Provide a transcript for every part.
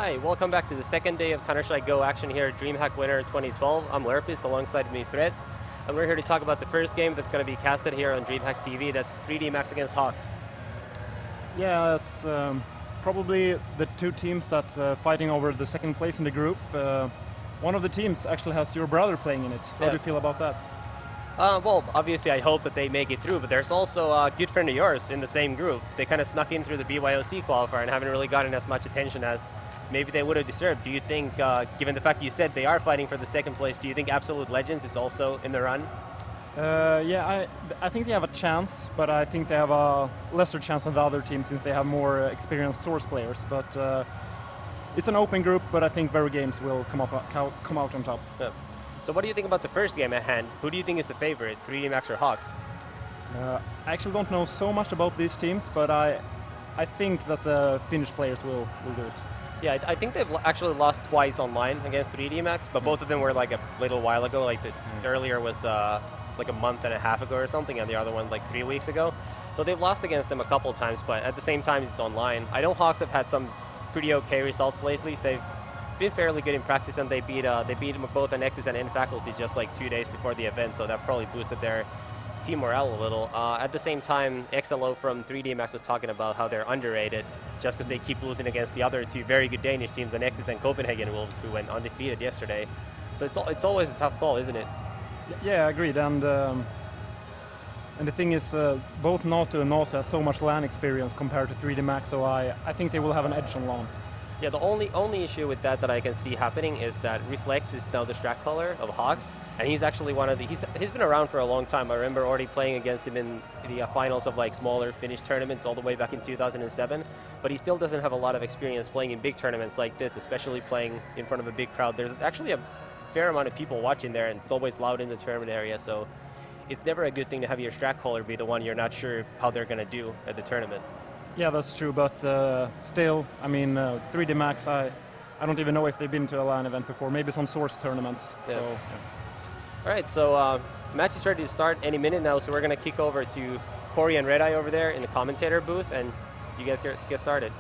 Hi, welcome back to the second day of Counter-Strike Go action here at DreamHack Winter 2012. I'm Lurppis, alongside me Fred, and we're here to talk about the first game that's going to be casted here on DreamHack TV. That's 3D Max against Hawks. Yeah, it's probably the two teams that's fighting over the second place in the group. One of the teams actually has your brother playing in it. How do you feel about that? Well, obviously I hope that they make it through, but there's also a good friend of yours in the same group. They kind of snuck in through the BYOC qualifier and haven't really gotten as much attention as maybe they would have deserved. Do you think, given the fact you said they are fighting for the second place, do you think Absolute Legends is also in the run? Yeah, I think they have a chance, but I think they have a lesser chance than the other team since they have more experienced Source players. But it's an open group, but I think Very Games will come out on top. Yeah. So what do you think about the first game at hand? Who do you think is the favorite, 3D Max or Hawks? I actually don't know so much about these teams, but I think that the Finnish players will do it. Yeah, I think they've actually lost twice online against 3D Max, but both of them were like a little while ago. Like this earlier was like a month and a half ago or something, and the other one like 3 weeks ago. So they've lost against them a couple times, but at the same time it's online. I know Hawks have had some pretty okay results lately. They've been fairly good in practice, and they beat both an Nexus and in faculty just like 2 days before the event, so that probably boosted their team morale a little. At the same time, XLO from 3D Max was talking about how they're underrated just because they keep losing against the other two very good Danish teams, the Nexus and Copenhagen Wolves, who went undefeated yesterday. So it's always a tough call, isn't it? Yeah, agreed. And the thing is, both NATO and NOSA have so much LAN experience compared to 3D Max, so I think they will have an edge on LAN. Yeah, the only issue with that I can see happening is that Reflex is now the strat caller of Hawks, and he's actually one of the he's been around for a long time. I remember already playing against him in the finals of like smaller Finnish tournaments all the way back in 2007, but he still doesn't have a lot of experience playing in big tournaments like this, especially playing in front of a big crowd. There's actually a fair amount of people watching there, and it's always loud in the tournament area, so it's never a good thing to have your strat caller be the one you're not sure how they're going to do at the tournament. Yeah, that's true, but still, I mean, 3D Max, I don't even know if they've been to a LAN event before, maybe some Source tournaments. Yeah. So, yeah. All right, so match is ready to start any minute now, so we're going to kick over to Corey and Redeye over there in the commentator booth, and you guys get started.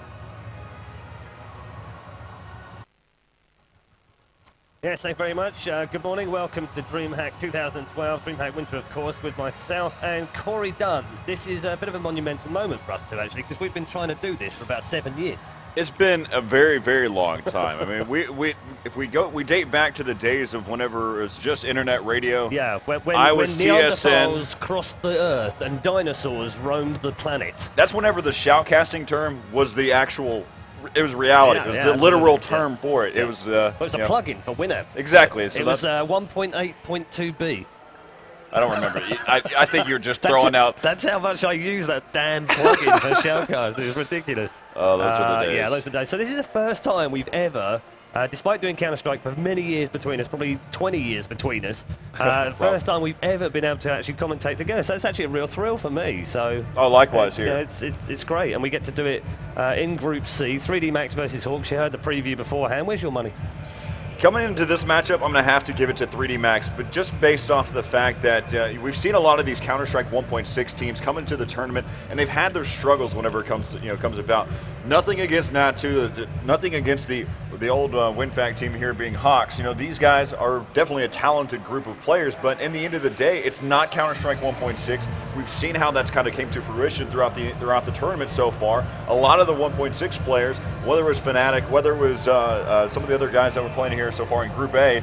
Yes, thank you very much. Good morning. Welcome to DreamHack 2012, DreamHack Winter, of course, with myself and Corey Dunn. This is a bit of a monumental moment for us two, actually, because we've been trying to do this for about 7 years. It's been a very, very long time. I mean, if we date back to the days of whenever it was just internet radio. Yeah, when TSN. Neanderthals crossed the Earth and dinosaurs roamed the planet. That's whenever the shoutcasting term was the actual. It was reality. Yeah, it was the literal term for it. Yeah. It was. It was a plug-in for Winamp. Exactly. So it was 1.8.2b. I don't remember. I think you're just throwing out. That's how much I use that damn plug-in for Shoutcast. It was ridiculous. Oh, those were the days. Yeah, those were the days. So this is the first time we've ever, despite doing Counter-Strike for many years between us, probably 20 years between us, first time we've ever been able to actually commentate together. So it's actually a real thrill for me. So likewise here. Yeah, it's great, and we get to do it in Group C, 3D Max versus Hawks. You heard the preview beforehand. Where's your money? Coming into this matchup, I'm going to have to give it to 3D Max, but just based off of the fact that we've seen a lot of these Counter-Strike 1.6 teams come into the tournament, and they've had their struggles whenever it comes to, comes about. Nothing against Nat2, nothing against the old WinFact team here being Hawks. These guys are definitely a talented group of players, but in the end of the day, it's not Counter-Strike 1.6. We've seen how that's kind of came to fruition throughout the tournament so far. A lot of the 1.6 players, whether it was Fnatic, whether it was some of the other guys that were playing here so far in Group A,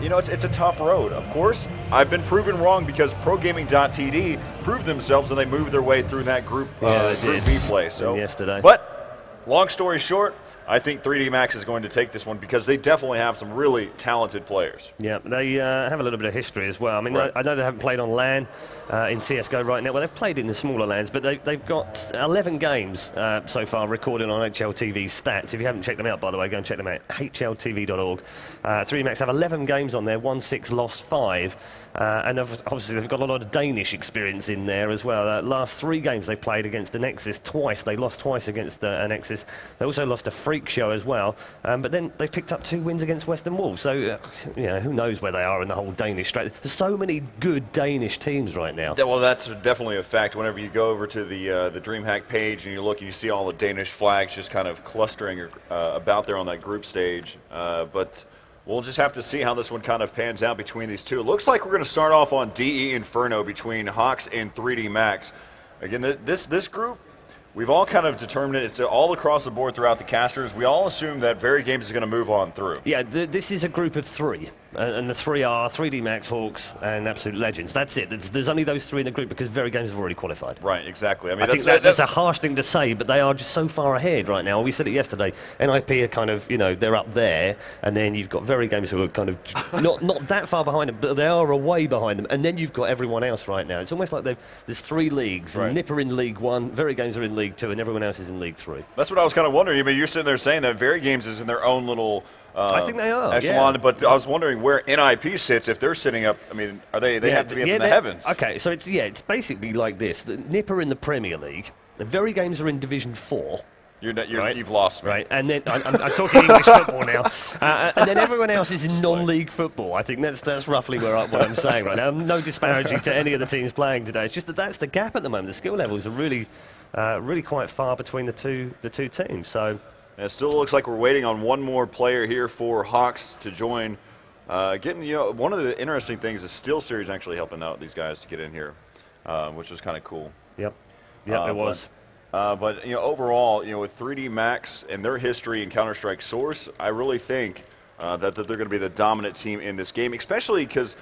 it's a tough road. Of course, I've been proven wrong because ProGaming.td proved themselves and they moved their way through that Group B play. So yesterday. But long story short, I think 3D Max is going to take this one because they definitely have some really talented players. Yeah, they have a little bit of history as well. I mean, right. I know they haven't played on LAN in CSGO right now. Well, they've played in the smaller LANs, but they've got 11 games so far recorded on HLTV's stats. If you haven't checked them out, by the way, go and check them out, hltv.org. 3D Max have 11 games on there, won 6, lost 5. And obviously they've got a lot of Danish experience in there as well. Last 3 games they played against the Nexus twice. They lost twice against a Nexus Rise. They also lost to Freak Show as well, but then they've picked up 2 wins against Western Wolves. So, who knows where they are in the whole Danish straight. There's so many good Danish teams right now. Well, that's definitely a fact. Whenever you go over to the DreamHack page and you look and you see all the Danish flags just kind of clustering about there on that group stage. But we'll just have to see how this one kind of pans out between these two. It looks like we're going to start off on DE Inferno between Hawks and 3D Max. Again, this group, we've all kind of determined it. It's all across the board throughout the casters. We all assume that Very Games is going to move on through. Yeah, this is a group of 3. And the 3 are 3D Max, Hawks, and Absolute Legends. That's it. There's only those 3 in the group because Very Games have already qualified. Right, exactly. I mean, I think that's a harsh thing to say, but they are just so far ahead right now. We said it yesterday. NIP are kind of, they're up there, and then you've got Very Games who are kind of not that far behind them, but they are away behind them, and then you've got everyone else right now. It's almost like there's 3 leagues. Right. NIP are in League 1, Very Games are in League 2, and everyone else is in League 3. That's what I was kind of wondering. I mean, you're sitting there saying that Very Games is in their own little I think they are, echelon, yeah. But I was wondering where NIP sits if they're sitting up. I mean, are they have to be up in the heavens? Okay, so it's basically like this. The NIP are in the Premier League. The Very Games are in Division 4. Right. You've lost me. Right, and then I'm talking English football now. And then everyone else is in non-league football. I think that's roughly what I'm saying right now. No disparaging to any of the teams playing today. It's just that's the gap at the moment. The skill levels are really quite far between the two teams. So. It still looks like we're waiting on one more player here for Hawks to join. One of the interesting things is Steel Series actually helping out these guys to get in here, which was kind of cool. Yep, it was. But overall, with 3D Max and their history in Counter-Strike Source, I really think that they're going to be the dominant team in this game, especially because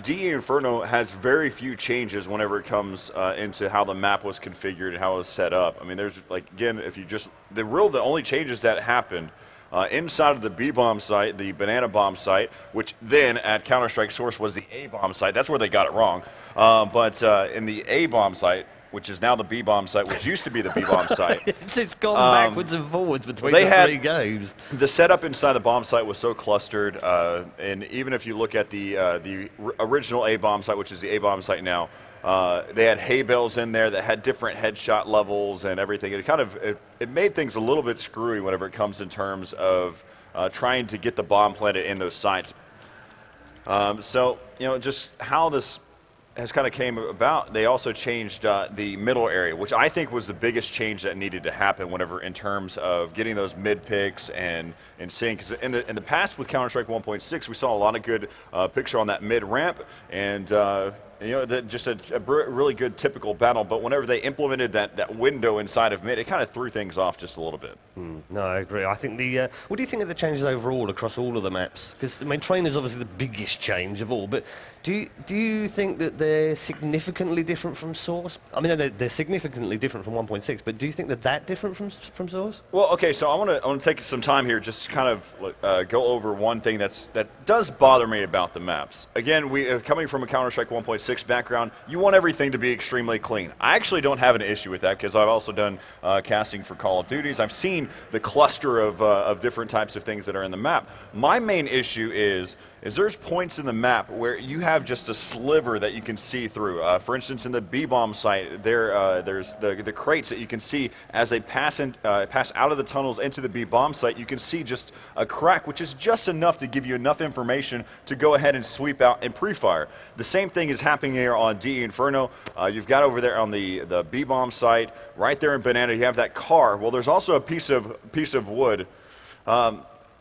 DE Inferno has very few changes whenever it comes into how the map was configured and how it was set up. I mean, there's the only changes that happened inside of the B-bomb site, the Banana Bomb site, which then at Counter-Strike Source was the A-bomb site. That's where they got it wrong. But in the A-bomb site, which is now the B-bomb site, which used to be the B-bomb site. It's gone backwards and forwards between the 3 games. The setup inside the bomb site was so clustered, and even if you look at the original A-bomb site, which is the A-bomb site now, they had hay bales in there that had different headshot levels and everything. It made things a little bit screwy whenever it comes in terms of trying to get the bomb planted in those sites. Just how this has kind of came about, they also changed the middle area, which I think was the biggest change that needed to happen whenever in terms of getting those mid picks and seeing, because in the past with Counter-Strike 1.6, we saw a lot of good picture on that mid ramp, and just a really good typical battle. But whenever they implemented that window inside of mid, it kind of threw things off just a little bit. No, I agree. I think what do you think of the changes overall across all of the maps? Because trainer's obviously the biggest change of all, but do you think that they're significantly different from Source? I mean, they're significantly different from 1.6, but do you think that different from Source? Well, okay, so I want to take some time here just to kind of go over one thing that does bother me about the maps. Again, coming from a Counter-Strike 1.6 background, you want everything to be extremely clean. I actually don't have an issue with that because I've also done casting for Call of Duties. I've seen the cluster of different types of things that are in the map. My main issue is there's points in the map where you have just a sliver that you can see through. For instance, in the B-bomb site, there's the crates that you can see as they pass out of the tunnels into the B-bomb site. You can see just a crack, which is just enough to give you enough information to go ahead and sweep out and pre-fire. The same thing is happening here on DE Inferno. You've got over there on the B-bomb site, right there in Banana, you have that car. Well, there's also a piece of wood.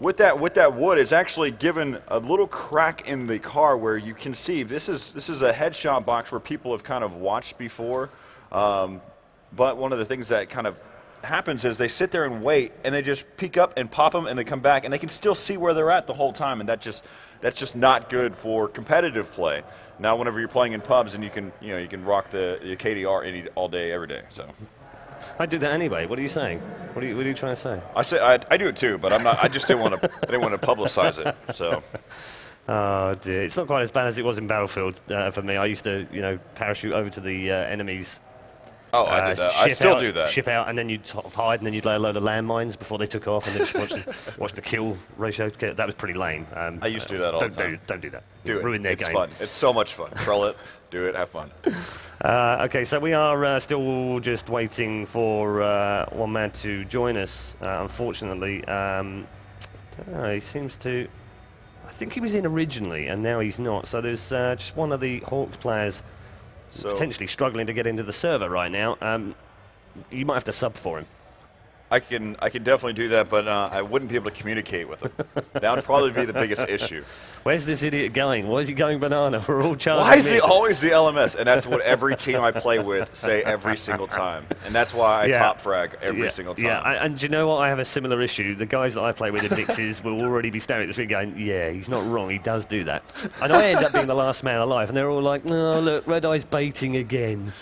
With that wood, it's actually given a little crack in the car where you can see this is a headshot box where people have kind of watched before. But one of the things that kind of happens is they sit there and wait, and they just peek up and pop them, and they come back, and they can still see where they're at the whole time, and that's just not good for competitive play. Now, whenever you're playing in pubs, and you can rock the KDR all day, every day. So. I do that anyway. What are you saying? What are you trying to say? I do it too, but I'm not. I just didn't want to publicize it. So. Oh dear, it's not quite as bad as it was in Battlefield for me. I used to, parachute over to the enemies Oh, I did that. I still do that. Ship out, and then you'd sort of hide, and then you'd lay a load of landmines before they took off, and then just watch the kill ratio. That was pretty lame. I used to do that all the time. Don't do that. Do it. Ruin their It's game. fun. It's so much fun. Troll it. Do it. Have fun. Okay, so we are still just waiting for one man to join us. Unfortunately, he seems to. I think he was in originally, and now he's not. So there's just one of the Hawks players potentially struggling to get into the server right now. You might have to sub for him. I can definitely do that, but I wouldn't be able to communicate with him. That would probably be the biggest issue. Where's this idiot going? Why is he going banana? We're all charging. Why is he always the LMS? And that's what every team I play with say every single time. And that's why I top frag every single time. Yeah, and do you know what? I have a similar issue. The guys that I play with in mixes will already be staring at this screen going, yeah, he's not wrong, he does do that. And I end up being the last man alive, and they're all like, no, look, Redeye's baiting again.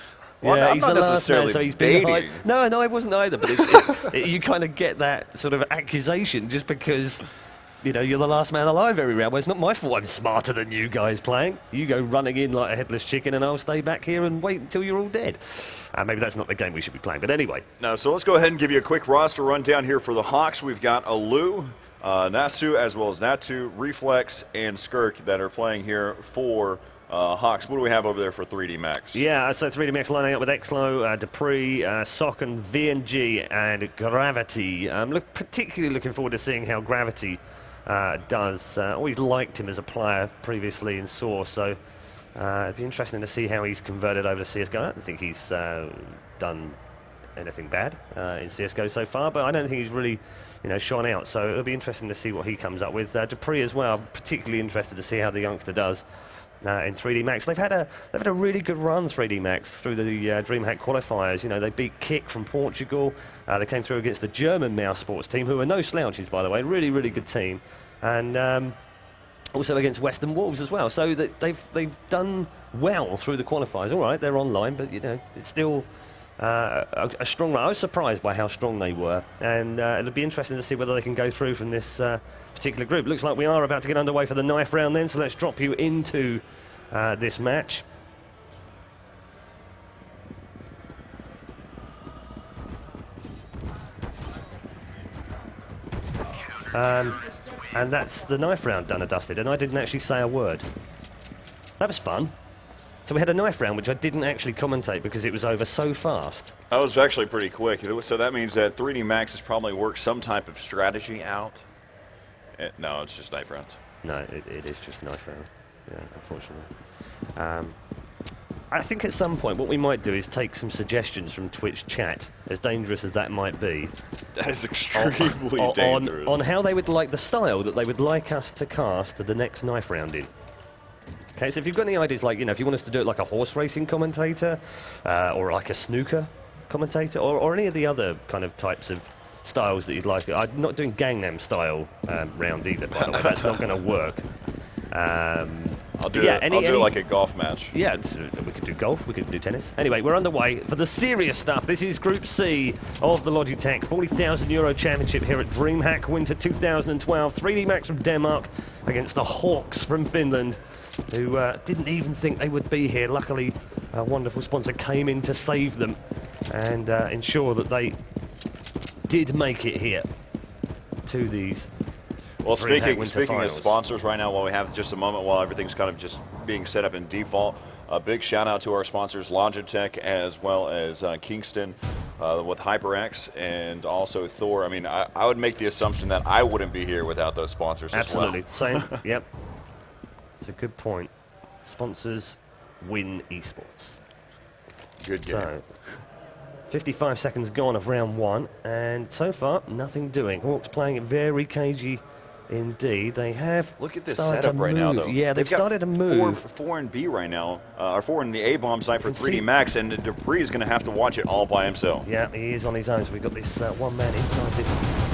Well, yeah, I'm he's not the last necessarily man, so he's been baiting. No, I wasn't either. But you kind of get that sort of accusation just because, you know, you're the last man alive every round. Well, it's not my fault I'm smarter than you guys playing. You go running in like a headless chicken, and I'll stay back here and wait until you're all dead. Maybe that's not the game we should be playing. But anyway. No, so let's go ahead and give you a quick roster rundown here for the Hawks. We've got Alu, Nasu, as well as Natu, Reflex, and Skirk that are playing here for Hawks. What do we have over there for 3D Max? Yeah, so 3D Max lining up with Exlo, Dupree, Sock, and VNG, and Gravity. Particularly looking forward to seeing how Gravity does. Always liked him as a player previously in Source, so it'd be interesting to see how he's converted over to CSGO. I don't think he's done anything bad in CSGO so far, but I don't think he's really, shone out. So it'll be interesting to see what he comes up with. Dupree as well. Particularly interested to see how the youngster does in 3D Max. They've had a really good run, 3D Max, through the DreamHack qualifiers. They beat Kick from Portugal. They came through against the German Mouse Sports team, who are no slouches, by the way. Really, really good team. And also against Western Wolves as well. So they've done well through the qualifiers. All right, they're online, but it's still a strong run. I was surprised by how strong they were, and it'll be interesting to see whether they can go through from this particular group. Looks like we are about to get underway for the knife round then, so let's drop you into this match. And that's the knife round done and dusted, and I didn't actually say a word. That was fun. So we had a knife round, which I didn't actually commentate because it was over so fast. That was actually pretty quick. So that means that 3D Max has probably worked some type of strategy out. No, it's just knife rounds. No, it is just knife round. Yeah, unfortunately. I think at some point what we might do is take some suggestions from Twitch chat, as dangerous as that might be. That is extremely dangerous. On how they would like the style that they would like us to cast the next knife round in. Okay, so if you've got any ideas, like, if you want us to do it like a horse racing commentator, or like a snooker commentator, or any of the other kind of types of styles that you'd like. I'm not doing Gangnam style round either, by the way. That's not going to work. I'll do like a golf match. Yeah, we could do golf, we could do tennis. Anyway, we're underway for the serious stuff. This is Group C of the Logitech €40,000 Championship here at DreamHack Winter 2012. 3D Max from Denmark against the Hawks from Finland, who didn't even think they would be here. Luckily, a wonderful sponsor came in to save them and ensure that they did make it here to these. Well, speaking of sponsors right now, while we have just a moment, while everything's kind of just being set up in default, a big shout out to our sponsors, Logitech, as well as Kingston with HyperX, and also Thor. I mean, I would make the assumption that I wouldn't be here without those sponsors. Absolutely. As well. Same. Yep. It's a good point. Sponsors win esports. Good game. So, 55 seconds gone of round one, and so far, nothing doing. Hawks playing it very cagey indeed. They have Look at this setup right now, though. Yeah, they've started to move. Four in B right now, or 4 in the A-bomb side for 3D Max, and Dupree is going to have to watch it all by himself. Yeah, he is on his own, so we've got this one man inside this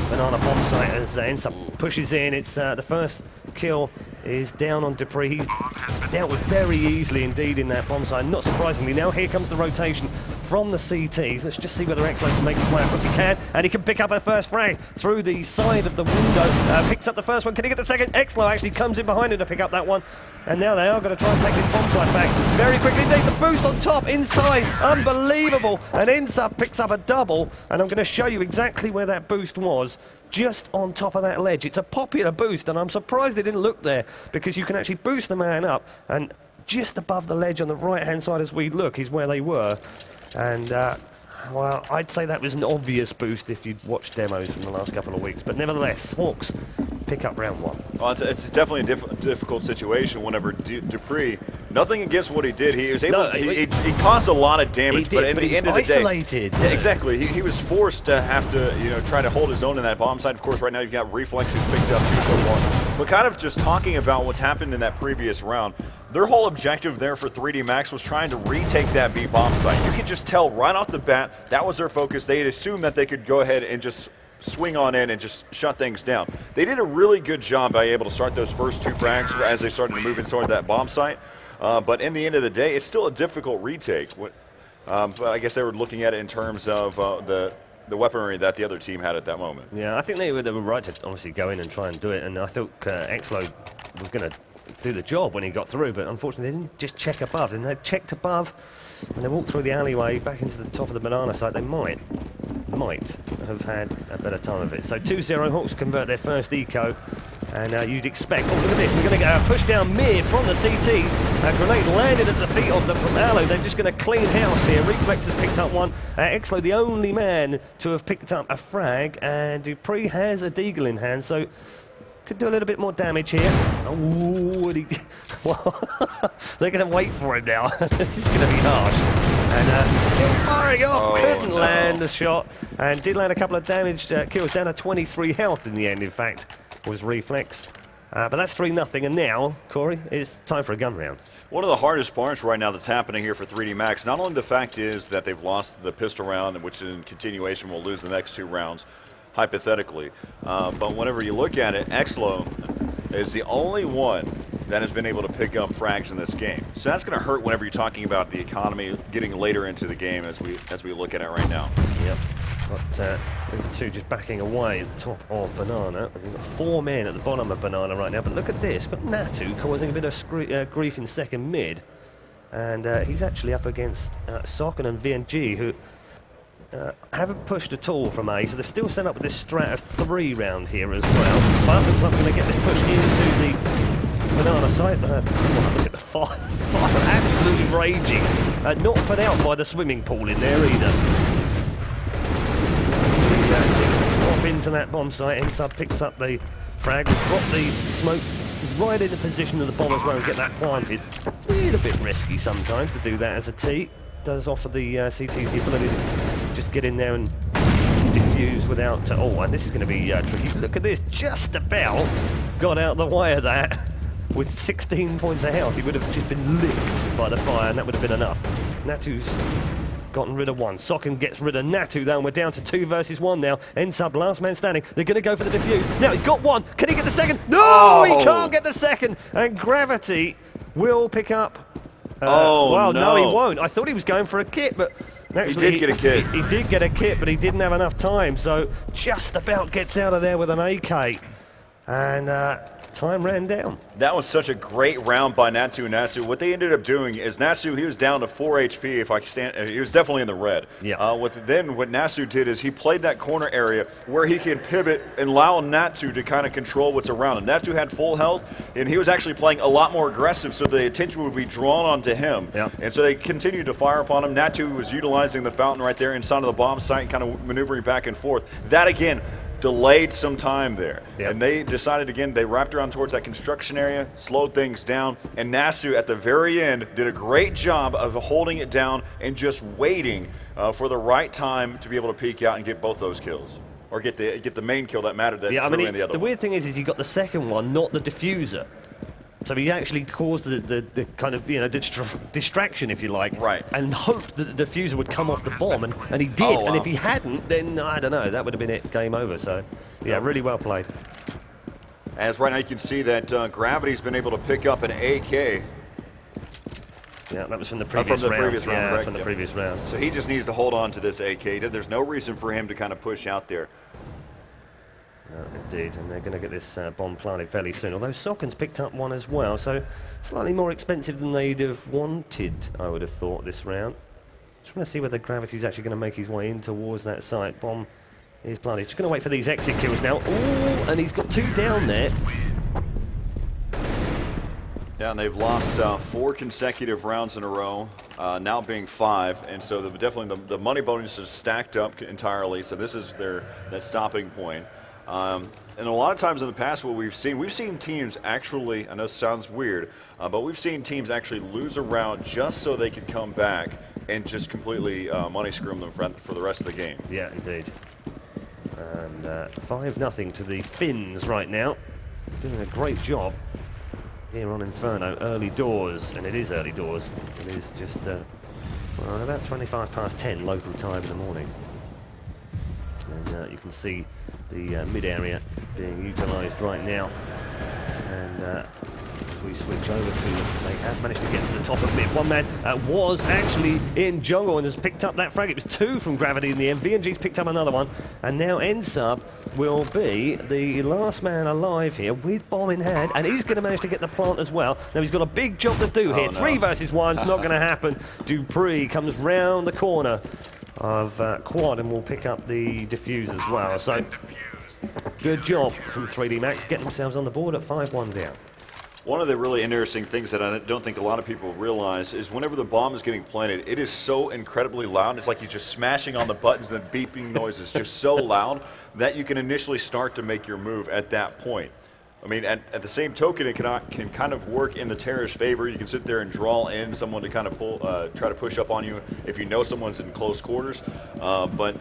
banana bomb site as Ensa pushes in. It's the first kill is down on Dupree. He's dealt with very easily indeed in that bomb site. Not surprisingly, now here comes the rotation from the CTs. Let's just see whether Exlo can make his way across. He can, and he can pick up a first frag through the side of the window. Picks up the first one. Can he get the second? Exlo actually comes in behind him to pick up that one. And now they are going to try and take this bomb site back very quickly. Indeed, the boost on top, inside, unbelievable. And Insub picks up a double, and I'm going to show you exactly where that boost was. Just on top of that ledge. It's a popular boost, and I'm surprised they didn't look there, because you can actually boost the man up, and just above the ledge on the right-hand side as we look is where they were. And, well, I'd say that was an obvious boost if you'd watched demos from the last couple of weeks. But nevertheless, Hawks pick up round one. Well, it's definitely a difficult situation whenever Dupree, nothing against what he did. He was able, he caused a lot of damage, but at the end of the day, yeah, exactly. He was forced to have to, try to hold his own in that bomb site. Of course, right now you've got Reflex who's picked up 2 so far. But kind of just talking about what's happened in that previous round, their whole objective there for 3D Max was trying to retake that B bomb site. You could just tell right off the bat that was their focus. They had assumed that they could go ahead and just swing on in and just shut things down. They did a really good job by able to start those first 2 frags as they started to move in toward that bomb site. But in the end of the day, it's still a difficult retake. But I guess they were looking at it in terms of the weaponry that the other team had at that moment. Yeah, I think they were right to obviously go in and try and do it, and I thought Exlo was going to do the job when he got through, but unfortunately they didn't just check above. And they checked above, and they walked through the alleyway back into the top of the banana site. They might have had a better time of it. So 2-0, Hawks convert their first eco, and you'd expect, oh look at this, we're going to get a push down mid from the CTs. A grenade landed at the feet of them from Aloe. They're just going to clean house here. Reflex has picked up one. Exlo, the only man to have picked up a frag, and Dupree has a deagle in hand, so could do a little bit more damage here. Oh, well, they're going to wait for him now. This is going to be harsh. And still firing off. Couldn't land the shot. And did land a couple of damaged kills. Down to 23 health in the end, in fact, was Reflex. But that's 3-0. And now, Corey, it's time for a gun round. One of the hardest parts right now that's happening here for 3D Max, not only the fact is that they've lost the pistol round, which in continuation will lose the next 2 rounds, hypothetically. But whenever you look at it, Exlo is the only one that has been able to pick up frags in this game. So that's going to hurt whenever you're talking about the economy getting later into the game as we look at it right now. Yep. Got these 2 just backing away at the top of Banana. We've got 4 men at the bottom of Banana right now. But look at this. Got Natu causing a bit of grief in second mid. And he's actually up against Socken and VNG, who haven't pushed at all from A, so they're still set up with this strat of 3 round here as well. But looks like we're going to get this push into the banana site. Look at the fire. Fire absolutely raging. Not put out by the swimming pool in there either. Drop into that bomb site. Insub picks up the frag. We've got the smoke right in the position of the bomb as well and get that planted. A little bit risky sometimes to do that as a T. Does offer the CTs the ability to just get in there and defuse without... oh, and this is going to be tricky. Look at this, just about got out the way of that. With 16 points of health, he would have just been licked by the fire, and that would have been enough. Natu's gotten rid of 1. Socken gets rid of Natu, though, and we're down to 2 versus 1 now. Insub, last man standing. They're going to go for the defuse. Now, he's got 1. Can he get the second? No, he can't get the second. And Gravity will pick up... well, no, he won't. I thought he was going for a kit, but actually he did get a kit. He did get a kit, but he didn't have enough time, so just about gets out of there with an AK. And time ran down. That was such a great round by Natu and Nasu. What they ended up doing is Nasu, he was down to 4 HP. If I stand, he was definitely in the red. Yeah. Then what Nasu did is he played that corner area where he can pivot and allow Natu to kind of control what's around him. Natu had full health, and he was actually playing a lot more aggressive, so the attention would be drawn onto him. Yeah. And so they continued to fire upon him. Natu was utilizing the fountain right there inside of the bomb site and kind of maneuvering back and forth. That again delayed some time there. Yep. And they decided again, they wrapped around towards that construction area, slowed things down, and Nasu at the very end did a great job of holding it down and just waiting for the right time to be able to peek out and get both those kills. Or get the main kill that mattered that drew in the other one. The weird thing is he got the second one, not the diffuser. So he actually caused the kind of, distraction, if you like. Right. And hoped that the diffuser would come off the bomb, and he did. And if he hadn't, then, I don't know, that would have been it, game over. So, yeah, really well played. As right now you can see that Gravity's been able to pick up an AK. Yeah, that was from the previous round. Right? From the previous round. So he just needs to hold on to this AK. There's no reason for him to kind of push out there. Indeed, and they're going to get this bomb planted fairly soon. Although Socken's picked up one as well, so slightly more expensive than they'd have wanted, I would have thought, this round. Just want to see whether Gravity's actually going to make his way in towards that site. Bomb is planted. Just going to wait for these exit kills now. Ooh, and he's got 2 down there. Yeah, and they've lost 4 consecutive rounds in a row, now being 5, and so definitely the money bonus is stacked up entirely. So this is that stopping point. And a lot of times in the past, what we've seen teams actually, I know it sounds weird, but we've seen teams actually lose a round just so they could come back and just completely money screw them for the rest of the game. Yeah, indeed. And 5-0 to the Finns right now. Doing a great job here on Inferno, early doors, and it is early doors. It is just well, about 25 past 10 local time in the morning. And you can see the mid area being utilised right now. And as we switch over to, they have managed to get to the top of mid. One man was actually in jungle and has picked up that frag. It was 2 from Gravity in the end. VNG's picked up another one, and now Nsub will be the last man alive here with bomb in hand, and he's going to manage to get the plant as well. Now he's got a big job to do here. 3 versus 1's not going to happen. Dupree comes round the corner of Quad and will pick up the defuse as well. So good job from 3DMax, getting themselves on the board at 5-1 down. One of the really interesting things that I don't think a lot of people realize is whenever the bomb is getting planted, it is so incredibly loud. It's like you're just smashing on the buttons, and the beeping noise is just so loud that you can initially start to make your move at that point. I mean, at the same token, it can kind of work in the terrorist's favor. You can sit there and draw in someone to kind of try to push up on you if you know someone's in close quarters. But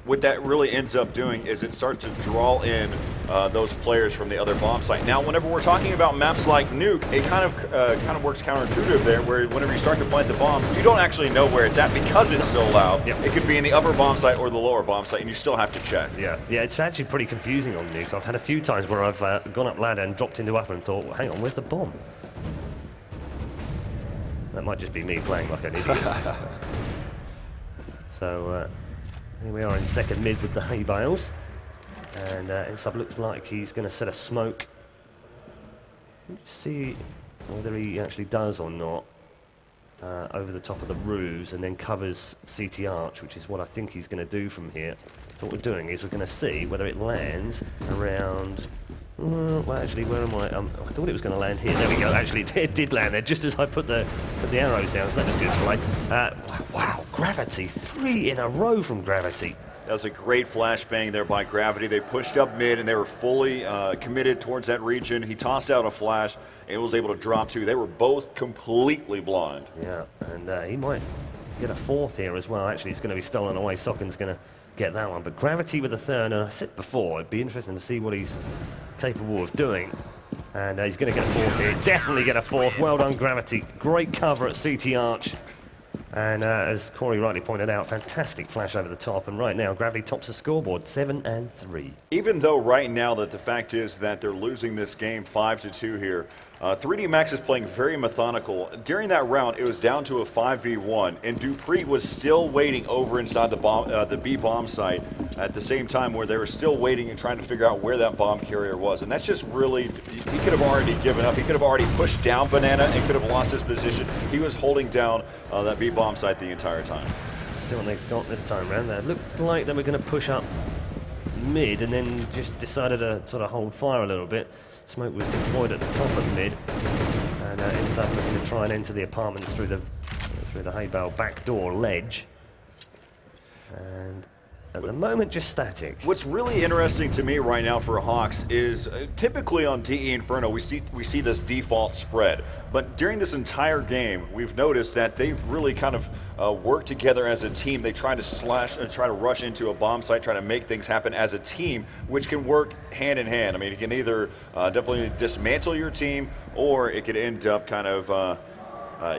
what that really ends up doing is it starts to draw in those players from the other bomb site. Now, whenever we're talking about maps like Nuke, it kind of works counterintuitive there, where whenever you start to plant the bomb, you don't actually know where it's at because it's so loud. Yep. It could be in the upper bomb site or the lower bomb site, and you still have to check. Yeah, it's actually pretty confusing on Nuke. I've had a few times where I've gone up ladder and dropped into upper and thought, well, hang on, where's the bomb? That might just be me playing like an idiot. So here we are in second mid with the hay bales, and Nsub looks like he's going to set a smoke. Let's see whether he actually does or not over the top of the roofs, and then covers CT Arch, which is what I think he's going to do from here. So what we're doing is we're going to see whether it lands around. Well, actually, where am I? I thought it was going to land here. There we go. Actually, it did land there just as I put the arrows down. So that was good play. Wow, Gravity. 3 in a row from Gravity. That was a great flashbang there by Gravity. They pushed up mid, and they were fully committed towards that region. He tossed out a flash and was able to drop 2. They were both completely blind. Yeah, and he might get a 4th here as well. Actually, it's going to be stolen away. Socken's going to get that one. But Gravity with a 3rd, and I said before, it'd be interesting to see what he's capable of doing. And he's going to get a 4th here. Definitely get a 4th. Well done, Gravity. Great cover at CT Arch. And as Corey rightly pointed out, fantastic flash over the top. And right now, Gravity tops the scoreboard, 7-3. Even though right now that the fact is that they're losing this game 5-2 here, 3DMax is playing very methodical. During that round, it was down to a 5v1, and Dupree was still waiting over inside the B bomb site at the same time, where they were still waiting and trying to figure out where that bomb carrier was. And that's just really, he could have already given up. He could have already pushed down Banana and could have lost his position. He was holding down that B bomb site the entire time. See what they've got this time around. It looked like they were going to push up mid and then just decided to sort of hold fire a little bit. Smoke was deployed at the top of mid, and Nsub looking to try and enter the apartments through the hay bale back door ledge. And at the moment, just static. What's really interesting to me right now for Hawks is typically on DE Inferno we see this default spread, but during this entire game we've noticed that they've really kind of worked together as a team. They try to try to rush into a bomb site, try to make things happen as a team, which can work hand in hand. I mean, it can either definitely dismantle your team, or it could end up kind of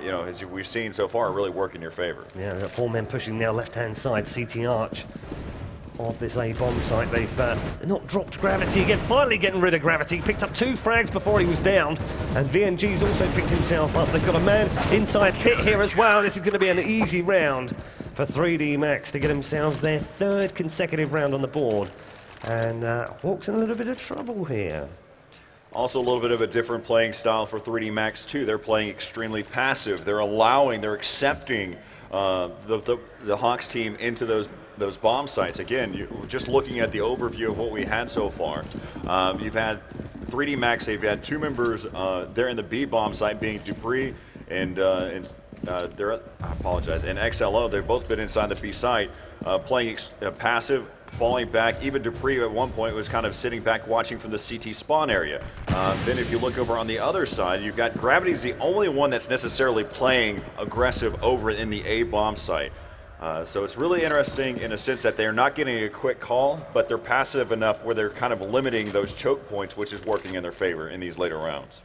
you know, as we've seen so far, really work in your favor. Yeah, we've got 4 men pushing now left-hand side. CT Arch of this A bomb site. They've not dropped Gravity again, finally getting rid of Gravity. Picked up 2 frags before he was down, and VNG's also picked himself up. They've got a man inside pit here as well. This is going to be an easy round for 3D Max to get themselves their 3rd consecutive round on the board. And Hawks in a little bit of trouble here. Also a little bit of a different playing style for 3D Max too. They're playing extremely passive. They're accepting the Hawks team into those bomb sites. Again, just looking at the overview of what we had so far, you've had 3D Max, they've had 2 members there in the B bomb site, being Dupree and I apologize, and XLO. They've both been inside the B site, playing passive, falling back. Even Dupree at one point was kind of sitting back watching from the CT spawn area. Then if you look over on the other side, you've got Gravity's the only one that's necessarily playing aggressive over in the A bomb site. So it's really interesting in a sense that they're not getting a quick call, but they're passive enough where they're kind of limiting those choke points, which is working in their favor in these later rounds.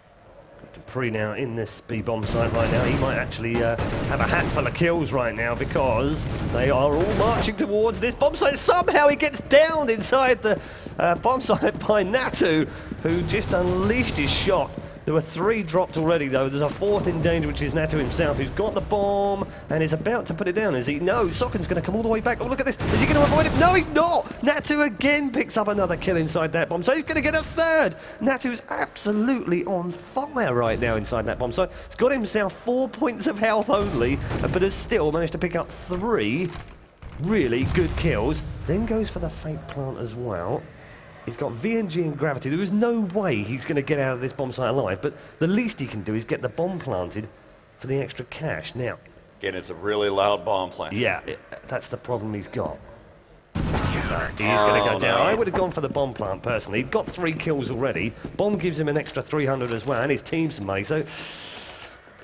Dupree now in this B-bomb site right now. He might actually have a hatful of kills right now because they are all marching towards this bomb site. Somehow he gets downed inside the bomb site by Natu, who just unleashed his shot. There were 3 dropped already, though. There's a 4th in danger, which is Natu himself, who's got the bomb and is about to put it down. Is he? No, Sokken's going to come all the way back. Oh, look at this. Is he going to avoid it? No, he's not. Natu again picks up another kill inside that bomb, so he's going to get a 3rd. Natu's absolutely on fire right now inside that bomb. So he's got himself 4 points of health only, but has still managed to pick up 3 really good kills. Then goes for the fake plant as well. He's got VNG and Gravity. There is no way he's going to get out of this bomb site alive, but the least he can do is get the bomb planted for the extra cash. Now, again, it's a really loud bomb plant. Yeah, that's the problem he's got. He is going to go down. I would have gone for the bomb plant personally. He'd got 3 kills already. Bomb gives him an extra 300 as well, and his team's some money. So,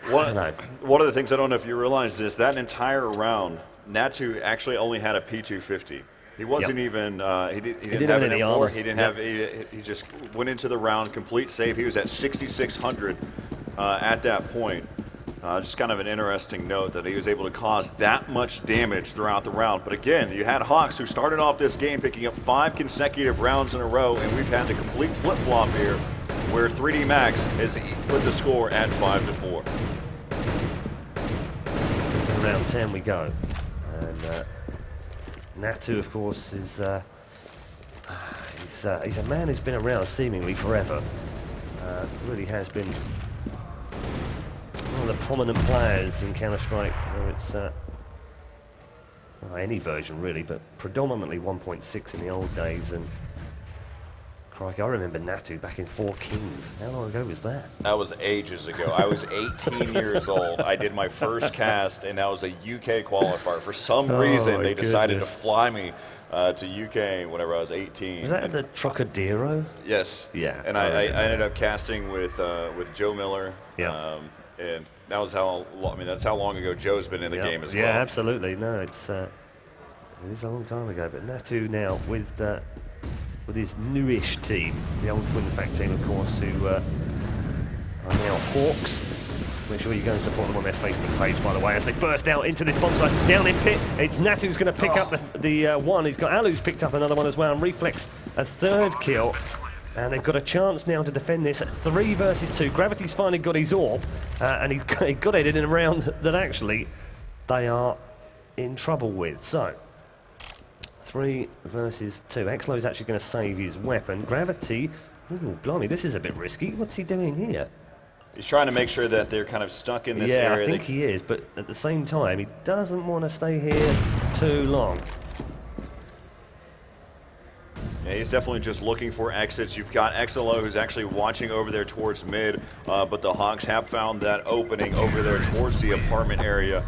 one of the things I don't know if you realize is that entire round, Natu actually only had a P250. He wasn't even. He didn't have any armor. He didn't have. He just went into the round complete save. He was at 6,600 at that point. Just kind of an interesting note that he was able to cause that much damage throughout the round. But again, you had Hawks who started off this game picking up 5 consecutive rounds in a row, and we've had the complete flip-flop here, where 3D Max has put the score at 5-4. Round 10 we go, and. Natu, of course, is he's a man who's been around seemingly forever. Really has been one of the prominent players in Counter-Strike, whether it's any version really, but predominantly 1.6 in the old days. And crikey, I remember Natu back in 4 Kings. How long ago was that? That was ages ago. I was 18 years old. I did my first cast, and that was a UK qualifier. For some reason, they decided to fly me to UK whenever I was 18. Was that the Trocadero? Yes. Yeah. And I ended up casting with Joe Miller. Yeah. And that was how. I mean, that's how long ago Joe's been in the game as well. Yeah, absolutely. No, it is a long time ago. But Natu now with his newish team, the old WinFact team, of course, who are now Hawks. Make sure you go and support them on their Facebook page, by the way, as they burst out into this bomb site. Down in pit, it's Natu who's going to pick up the one. He's got Alu's picked up another one as well, and Reflex a 3rd kill. And they've got a chance now to defend this at 3 versus 2. Gravity's finally got his AWP, and he got it in a round that actually they are in trouble with. So, 3 versus 2. Exlo's actually going to save his weapon. Gravity, ooh, blimey, this is a bit risky. What's he doing here? He's trying to make sure that they're kind of stuck in this area. Yeah, I think he is, but at the same time, he doesn't want to stay here too long. Yeah, he's definitely just looking for exits. You've got XLO who's actually watching over there towards mid, but the Hawks have found that opening over there towards the apartment area.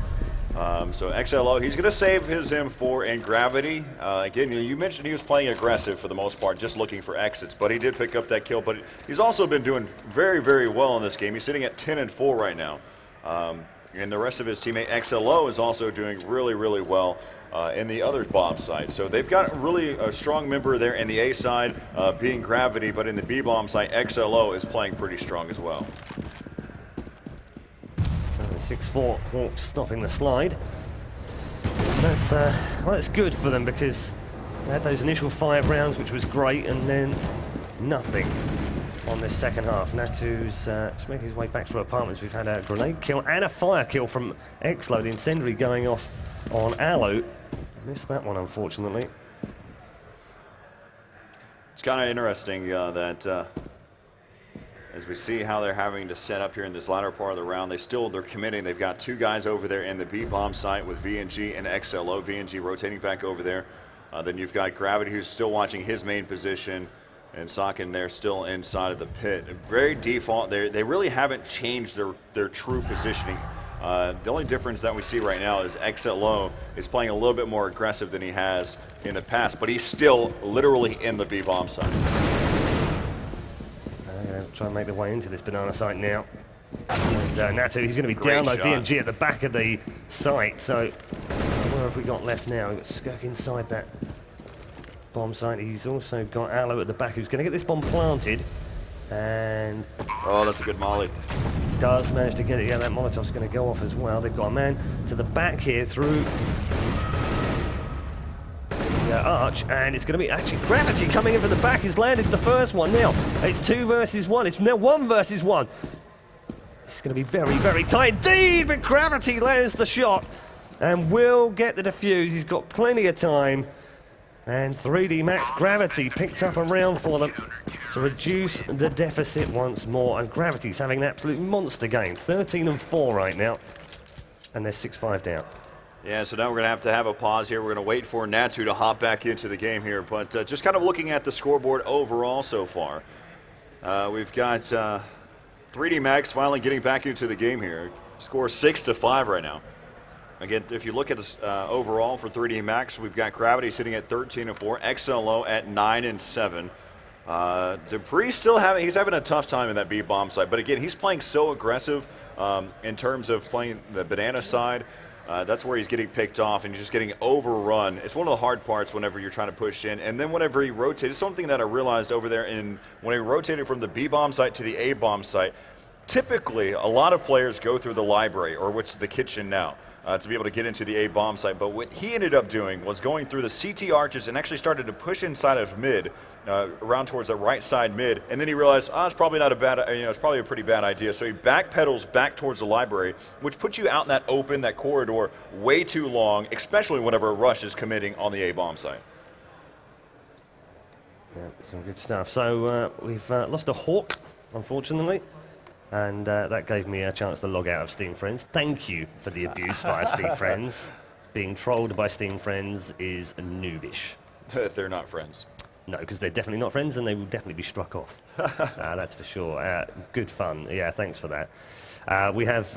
So XLO, he's going to save his M4 and Gravity. Again, you mentioned he was playing aggressive for the most part, just looking for exits, but he did pick up that kill. But he's also been doing very, very well in this game. He's sitting at 10-4 right now. And the rest of his teammate XLO is also doing really, really well in the other bomb side. So they've got really a strong member there in the A side, being Gravity, but in the B bomb side, XLO is playing pretty strong as well. 6-4 Hawks stopping the slide. That's well, that's good for them because They had those initial 5 rounds, which was great, and then nothing on this second half. Natu's just making his way back through apartments. We've had a grenade kill and a fire kill from Exlo, the incendiary going off on Aloe. Missed that one, unfortunately. It's kind of interesting that as we see how they're having to set up here in this latter part of the round, they're committing. They've got 2 guys over there in the B-bomb site with VNG and XLO. VNG rotating back over there. Then you've got Gravity, who's still watching his main position, and Socken there still inside of the pit. Very default. They really haven't changed their true positioning. The only difference that we see right now is XLO is playing a little bit more aggressive than he has in the past, but he's still literally in the B-bomb site. Try and make their way into this banana site now. And Natu, he's going to be Great down by shot. VNG at the back of the site. So where have we got left now? We've got Skirk inside that bomb site. He's also got Aloe at the back, who's going to get this bomb planted. And oh, that's a good molly. Does manage to get it. Yeah, that Molotov's going to go off as well. They've got a man to the back here through the arch, and it's going to be actually Gravity coming in from the back. He's landed the first one now. It's 2 versus 1. It's now 1 versus 1. It's going to be very, very tight indeed, but Gravity lands the shot and will get the defuse. He's got plenty of time. And 3D Max Gravity picks up a round for them to reduce the deficit once more. And Gravity's having an absolute monster game. 13 and 4 right now. And they're 6-5 down. Yeah, so now we're going to have a pause here. We're going to wait for Natu to hop back into the game here. But just kind of looking at the scoreboard overall so far, we've got 3D Max finally getting back into the game here. Score 6-5 right now. Again, if you look at this overall for 3D Max, we've got Gravity sitting at 13 and 4, XLO at 9 and 7. Dupree he's having a tough time in that B bomb side, but again, he's playing so aggressive in terms of playing the banana side. That's where he's getting picked off and he's just getting overrun. It's one of the hard parts whenever you're trying to push in. And then whenever he rotates, something that I realized over there when he rotated from the B bomb site to the A bomb site, typically a lot of players go through the library, or which is the kitchen now, to be able to get into the A bomb site. But what he ended up doing was going through the CT arches and actually started to push inside of mid, around towards the right side mid. And then he realized, it's probably not a bad, it's probably a pretty bad idea. So he backpedals back towards the library, which puts you out in that open, that corridor, way too long, especially whenever a rush is committing on the A bomb site. Yeah, some good stuff. So we've lost a Hawk, unfortunately. And that gave me a chance to log out of Steam Friends. Thank you for the abuse via Steam Friends. Being trolled by Steam Friends is noobish. They're not friends. No, because they're definitely not friends and they will definitely be struck off. That's for sure. Good fun. Yeah, thanks for that. We have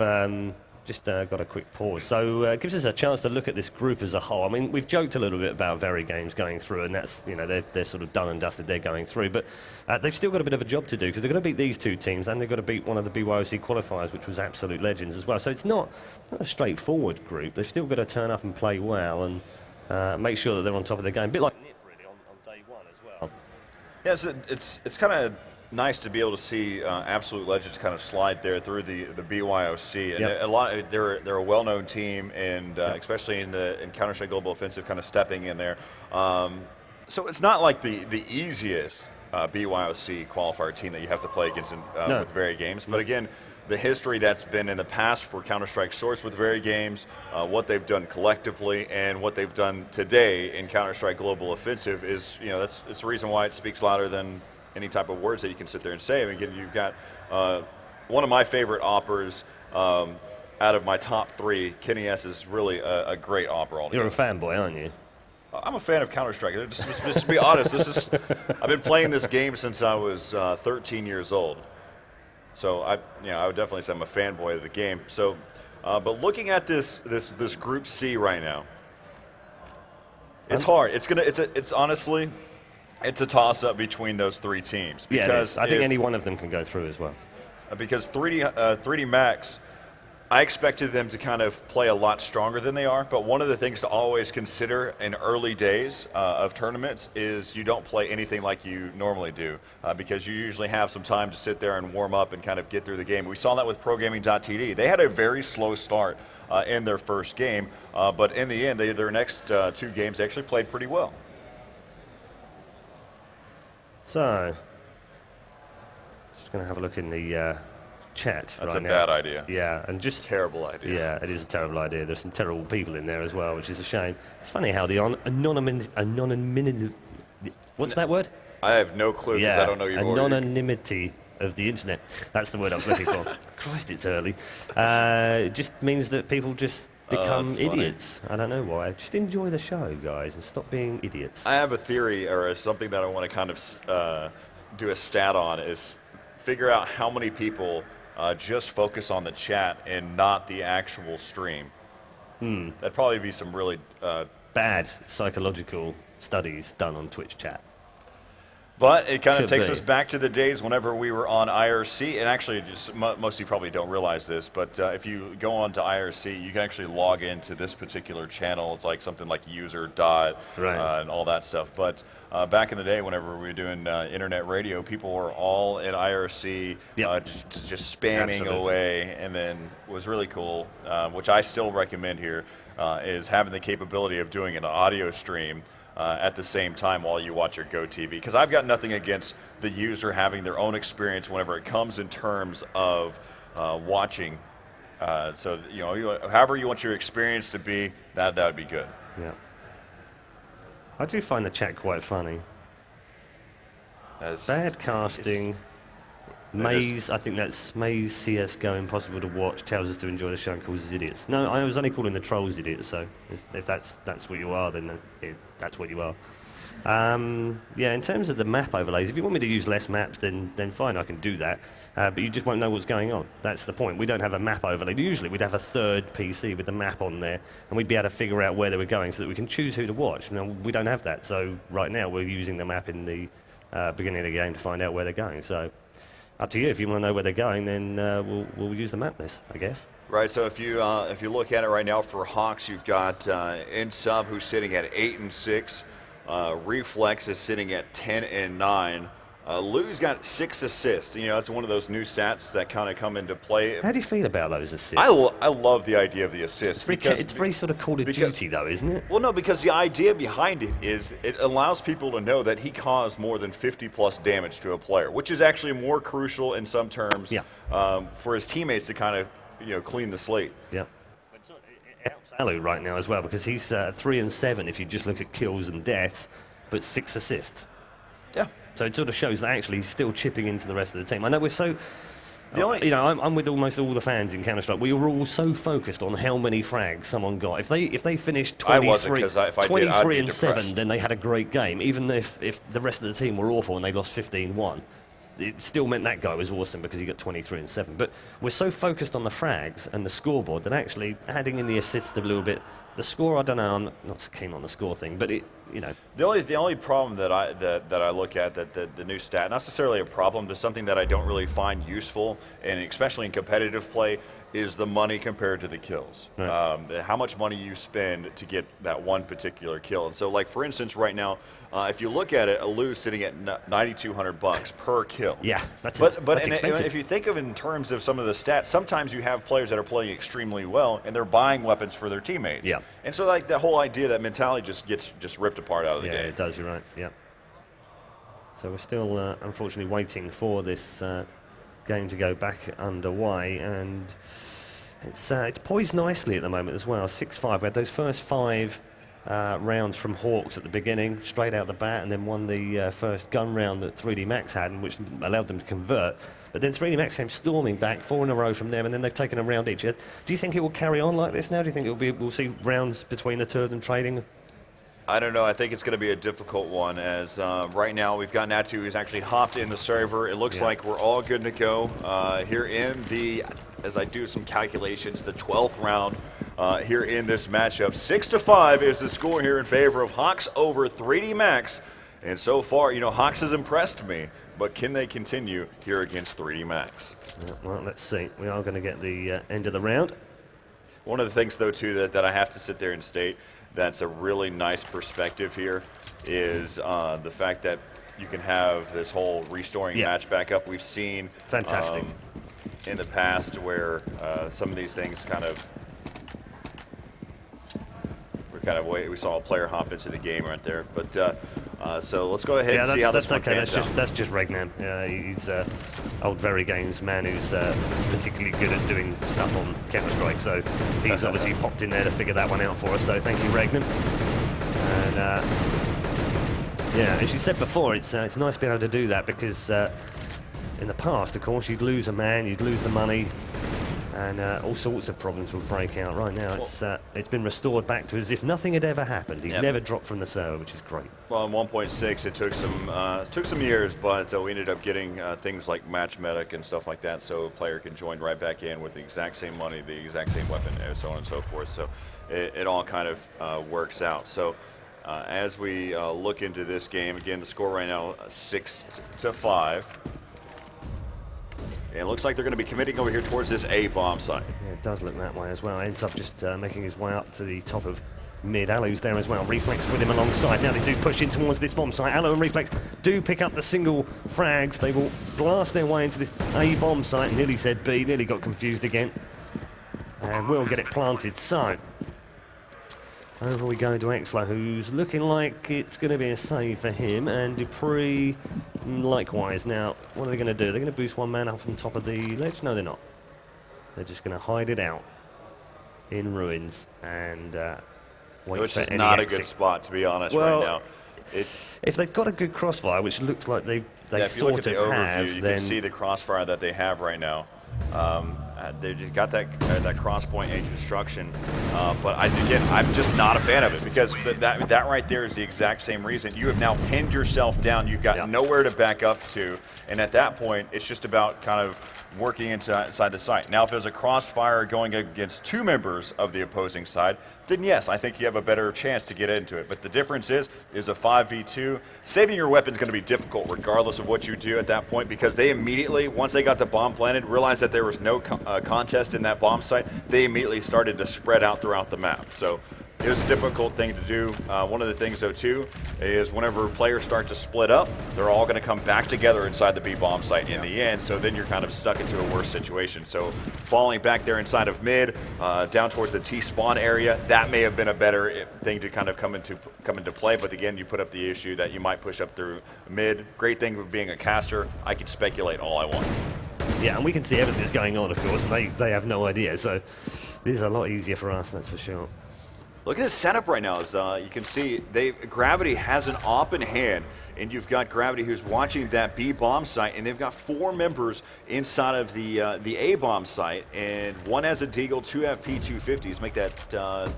just got a quick pause. So it gives us a chance to look at this group as a whole. I mean, we've joked a little bit about Very Games going through, and that's, they're sort of done and dusted, they're going through. But they've still got a bit of a job to do, because they're going to beat these 2 teams, and they've got to beat one of the BYOC qualifiers, which was Absolute Legends as well. So it's not a straightforward group. They've still got to turn up and play well and make sure that they're on top of their game. A bit like Nip, really, on day 1 as well. Yes, it's kind of nice to be able to see Absolute Legends kind of slide there through the BYOC, and Yep. they're a well-known team, and especially in Counter-Strike Global Offensive, kind of stepping in there. So it's not like the easiest BYOC qualifier team that you have to play against with Very Games, but again, the history that's been in the past for Counter-Strike Source with Very Games, what they've done collectively, and what they've done today in Counter-Strike Global Offensive is, that's the reason why it speaks louder than any type of words that you can sit there and say. I mean, again, you've got one of my favorite oppers out of my top 3. Kenny S is really a great opper altogether. You're a fanboy, aren't you? I'm a fan of Counter-Strike. Just to be honest, I've been playing this game since I was 13 years old. So I would definitely say I'm a fanboy of the game. So, but looking at this Group C right now, it's hard. It's honestly, it's a toss-up between those 3 teams. Because I think any one of them can go through as well. Because 3D Max, I expected them to kind of play a lot stronger than they are, but one of the things to always consider in early days of tournaments is you don't play anything like you normally do, because you usually have some time to sit there and warm up and kind of get through the game. We saw that with ProGaming.td. They had a very slow start in their first game, but in the end, their next 2 games they actually played pretty well. So, just going to have a look in the chat That's right a now. bad idea. Yeah, and just Terrible idea. Yeah, it is a terrible idea. There's some terrible people in there as well, which is a shame. It's funny how the anonymity. What's that word? I have no clue because I don't know your word. Anonymity of the internet. That's the word I was looking for. Christ, it's early. It just means that people just become idiots. I don't know why. Just enjoy the show, guys, and stop being idiots. I have a theory or something that I want to kind of do a stat on is figure out how many people just focus on the chat and not the actual stream. That'd probably be some really bad psychological studies done on Twitch chat. But it kind of takes be. us back to the days whenever we were on IRC. And actually, just, most of you probably don't realize this, but if you go on to IRC, you can actually log into this particular channel. It's like something like user dot and all that stuff. But back in the day, whenever we were doing internet radio, people were all in IRC, just spamming away. And then what was really cool, which I still recommend here, is having the capability of doing an audio stream at the same time while you watch your GoTV. Because I've got nothing against the user having their own experience whenever it comes in terms of watching. So, you know, however you want your experience to be, that would be good. Yeah. I do find the chat quite funny. Bad casting. Maze, I think that's Maze, CSGO, impossible to watch, tells us to enjoy the show and calls us idiots. No, I was only calling the trolls idiots, so if that's what you are, then that's what you are. Yeah, in terms of the map overlays, if you want me to use less maps, then fine, I can do that. But you just won't know what's going on. That's the point. We don't have a map overlay. Usually we'd have a third PC with the map on there, and we'd be able to figure out where they were going so that we can choose who to watch. Now, we don't have that, so right now we're using the map in the beginning of the game to find out where they're going. So up to you. If you want to know where they're going, then we'll use the map list, I guess. Right. So if you look at it right now for Hawks, you've got InSub who's sitting at 8-6. Reflex is sitting at 10-9. Lou's got 6 assists. You know, that's one of those new stats that kind of come into play. How do you feel about those assists? I love the idea of the assists. It's very sort of Call of Duty, though, isn't it? Well, no, because the idea behind it is it allows people to know that he caused more than 50-plus damage to a player, which is actually more crucial in some terms for his teammates to kind of clean the slate. Yeah. It helps Alu right now as well because he's 3-7 if you just look at kills and deaths, but 6 assists. Yeah. So it sort of shows that actually he's still chipping into the rest of the team. I know we're so... I'm with almost all the fans in Counter-Strike. We were all so focused on how many frags someone got. If they finished 23-7, then they had a great game. Even if the rest of the team were awful and they lost 15-1, it still meant that guy was awesome because he got 23-7. But we're so focused on the frags and the scoreboard that actually adding in the assists a little bit. The score, I don't know. I'm not so keen on the score thing, but the only problem that I look at that the new stat, not necessarily a problem, but something that I don't really find useful, and especially in competitive play, is the money compared to the kills. Right. How much money you spend to get that one particular kill. And so, like for instance, right now, if you look at it, Alu's sitting at $9,200 per kill. Yeah, that's expensive. If you think of it in terms of some of the stats, sometimes you have players that are playing extremely well and they're buying weapons for their teammates. Yeah. And so, like that whole idea, that mentality just gets ripped apart out of the game. Yeah, it does. You're right. Yeah. So we're still, unfortunately, waiting for this game to go back underway, and it's poised nicely at the moment as well. 6-5. We had those first 5 rounds from Hawks at the beginning, straight out the bat, and then won the first gun round that 3D Max had, which allowed them to convert. But then 3D Max came storming back, 4 in a row from them, and then they've taken a round each. Do you think it will carry on like this now? Do you think we'll see rounds between the two of them trading? I don't know. I think it's going to be a difficult one, as right now we've got Natu who's actually hopped in the server. It looks like we're all good to go here in the, as I do some calculations, the 12th round here in this matchup. 6-5 is the score here in favor of Hawks over 3D Max. And so far, Hawks has impressed me, but can they continue here against 3D Max? Well, let's see. We are going to get the end of the round. One of the things, though, too, that I have to sit there and state that's a really nice perspective here is the fact that you can have this whole restoring match back up. We've seen fantastic in the past where some of these things we saw a player hop into the game right there. But So let's go ahead and see how this one pans out. That's just Regnan. He's old Very Games man who's particularly good at doing stuff on Counter-Strike. So he's obviously popped in there to figure that one out for us. So thank you, Regnan. And yeah, as you said before, it's nice to be able to do that because in the past, of course, you'd lose a man, you'd lose the money, and all sorts of problems would break out. Right now, it's been restored back to as if nothing had ever happened. He's never dropped from the server, which is great. Well, in 1.6, it took some years, but we ended up getting things like match medic and stuff like that, so a player can join right back in with the exact same money, the exact same weapon, and so on and so forth. So it all kind of works out. So as we look into this game, again, the score right now 6-5. And it looks like they're going to be committing over here towards this A bomb site. Yeah, it does look that way as well. Ends up just making his way up to the top of mid. Alu's there as well. Reflex with him alongside. Now they do push in towards this bomb site. Alu and Reflex do pick up the single frags. They will blast their way into this A bomb site. Nearly said B, nearly got confused again. And will get it planted. So, over we go to Exla, who's looking like it's going to be a save for him, and Dupree likewise. Now, what are they going to do? They're going to boost one man up on top of the ledge? No, they're not. They're just going to hide it out in ruins and wait Which for is any not exit. a good spot, to be honest, well, right now. If they've got a good crossfire, which looks like they if you look at sort the of overview, have, you then can see the crossfire that they have right now. They just got that cross point in construction, but I'm just not a fan of it because that right there is the exact same reason. You have now pinned yourself down. You've got nowhere to back up to, and at that point, it's just about kind of working inside the site. Now, if there's a crossfire going against two members of the opposing side, then yes, I think you have a better chance to get into it. But the difference is a 5v2. Saving your weapon is going to be difficult regardless of what you do at that point because they immediately, once they got the bomb planted, realized that there was no contest in that bomb site. They immediately started to spread out throughout the map. So it was a difficult thing to do. One of the things, though, too, is whenever players start to split up, they're all going to come back together inside the B bomb site in the end, so then you're kind of stuck into a worse situation. So falling back there inside of mid, down towards the T spawn area, that may have been a better thing to kind of come into play, but again, you put up the issue that you might push up through mid. Great thing with being a caster, I can speculate all I want. Yeah, and we can see everything that's going on, of course, and they have no idea, so this is a lot easier for us, that's for sure. Look at this setup right now. As you can see, Gravity has an op in hand, and you've got Gravity who's watching that B bomb site, and they've got 4 members inside of the A bomb site, and 1 has a Deagle, 2 have P250s. Make that, I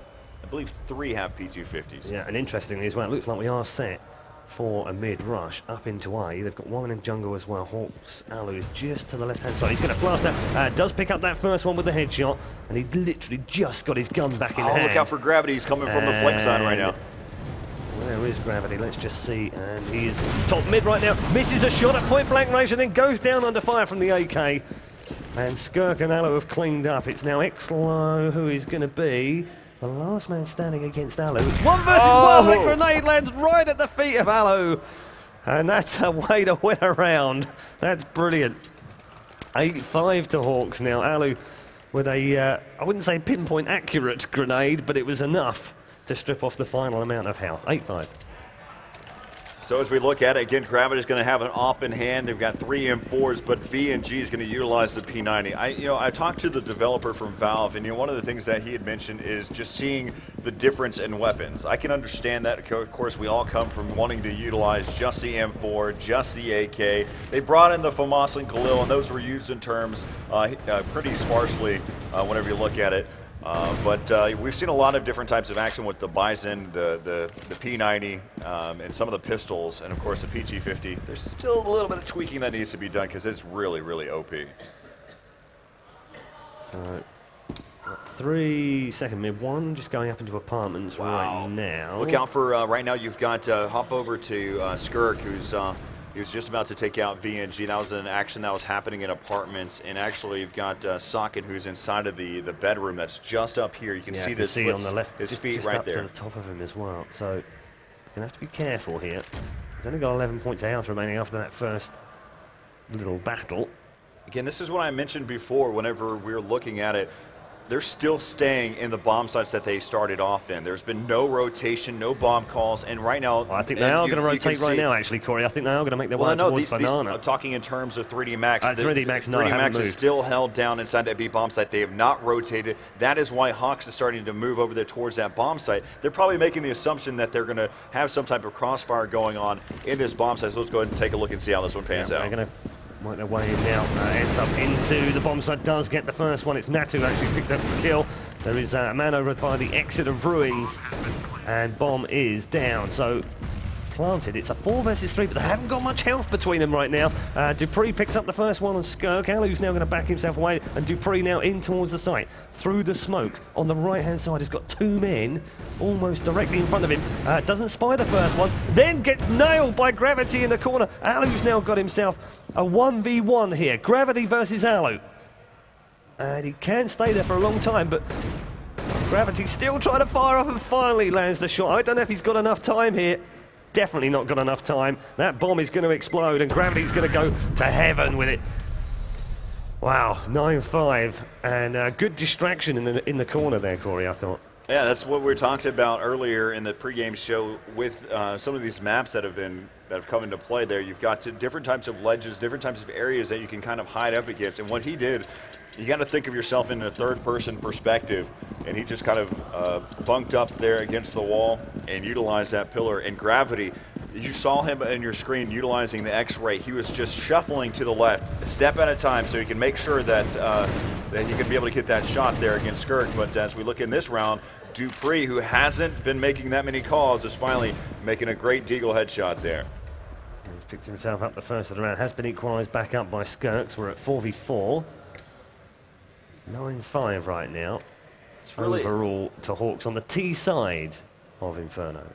believe, 3 have P250s. Yeah, and interestingly as well, it looks like we are set for a mid-rush up into A. They've got 1 in jungle as well. Hawks, Alu is just to the left-hand side. He's going to blast that. Does pick up that first one with the headshot, and he literally just got his gun back in hand. Look out for Gravity. He's coming from the flex side right now. Where is Gravity? Let's just see. And he is top mid right now. Misses a shot at point-blank range and then goes down under fire from the AK. And Skirk and Alu have cleaned up. It's now Exlo who is going to be the last man standing against Alu. It's 1 versus 1. The grenade lands right at the feet of Alu. And that's a way to win a round. That's brilliant. 8-5 to Hawks now. Alu with a, I wouldn't say pinpoint accurate grenade, but it was enough to strip off the final amount of health. 8-5. So as we look at it, again, Gravity is going to have an op in hand. They've got 3 M4s, but V&G is going to utilize the P90. I talked to the developer from Valve, and one of the things that he had mentioned is just seeing the difference in weapons. I can understand that. Of course, we all come from wanting to utilize just the M4, just the AK. They brought in the FAMAS and Khalil, and those were used in terms pretty sparsely whenever you look at it. But we've seen a lot of different types of action with the Bison, the P90, and some of the pistols, and of course the P250. There's still a little bit of tweaking that needs to be done because it's really, really OP. So, 3 second mid, 1 just going up into apartments right now. Look out for, right now you've got, hop over to Skirk, he was just about to take out VNG. That was an action that was happening in apartments. And actually, you've got Socket, who's inside of the bedroom that's just up here. You can see this on the left, his feet just right up there. to the top of him as well. So, you're going to have to be careful here. He's only got 11 points of health remaining after that first little battle. Again, this is what I mentioned before whenever we were looking at it. they're still staying in the bomb sites that they started off in. There's been no rotation, no bomb calls, and right now... Well, I think they are going to rotate right now, actually, Corey. I think they are going to make their way towards Banana. I'm talking in terms of 3D Max. 3D Max, no, 3D Max moved. is still held down inside that B bomb site. They have not rotated. That is why Hawks is starting to move over there towards that bomb site. They're probably making the assumption that they're going to have some type of crossfire going on in this bomb site. So let's go ahead and take a look and see how this one pans out. They're going to work their way in now. Ends up into the bomb site, does get the first one. It's Natu who actually picked up the kill. There is a man over by the exit of Ruins, and bomb is down. So planted. It's a 4 versus 3, but they haven't got much health between them right now. Dupree picks up the first one on Skirk. Alu's now going to back himself away, and Dupree now in towards the site. Through the smoke. On the right-hand side, he's got 2 men almost directly in front of him. Doesn't spy the first one, then gets nailed by Gravity in the corner. Alu's now got himself a 1v1 here. Gravity versus Alu. And he can stay there for a long time, but Gravity's still trying to fire off and finally lands the shot. I don't know if he's got enough time here. Definitely not got enough time. That bomb is going to explode and Gravity's going to go to heaven with it. Wow, 9-5, and good distraction in the corner there, Corey, I thought. Yeah, that's what we were talking about earlier in the pregame show with some of these maps that have come into play there. You've got different types of ledges, different types of areas that you can kind of hide up against. And what he did, you got to think of yourself in a third-person perspective, and he just kind of bunked up there against the wall and utilized that pillar. And Gravity, you saw him in your screen utilizing the X-ray. He was just shuffling to the left, a step at a time, so he can make sure that that he can be able to get that shot there against Skirk. But as we look in this round, Dupree, who hasn't been making that many calls, is finally making a great deagle headshot there. He's picked himself up the first of the round. Has been equalised back up by Skirks. We're at 4v4. 9-5 right now. It's really overall to Hawks on the T side of Inferno.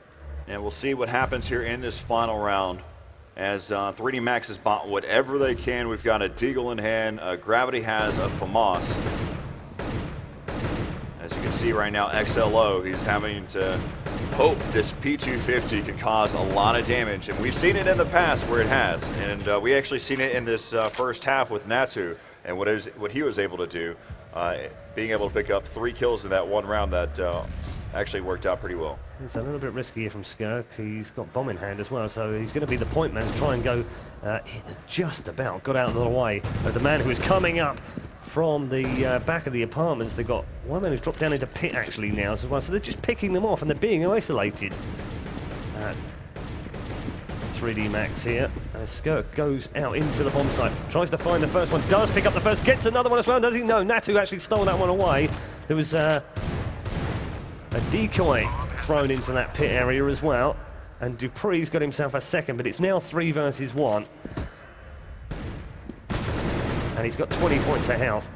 And we'll see what happens here in this final round as 3D Max has bought whatever they can. We've got a Deagle in hand. Gravity has a FAMAS. As you can see right now, XLO, he's having to hope this P250 can cause a lot of damage. And we've seen it in the past where it has. And we actually seen it in this first half with Natu and what he was able to do. Being able to pick up 3 kills in that one round that actually worked out pretty well. It's a little bit risky here from Skirk. He's got bomb in hand as well, so he's going to be the point man to try and go just about got out of the way of the man who is coming up from the back of the apartments. They've got one man who's dropped down into pit actually now as well, so they're just picking them off and they're being isolated. 3D Max here as Skirk goes out into the bomb site, tries to find the first one, does pick up the first, gets another one as well, does he? No, Natu actually stole that one away. There was a decoy thrown into that pit area as well, and Dupree's got himself a second, but it's now 3 versus 1. And he's got 20 points of health.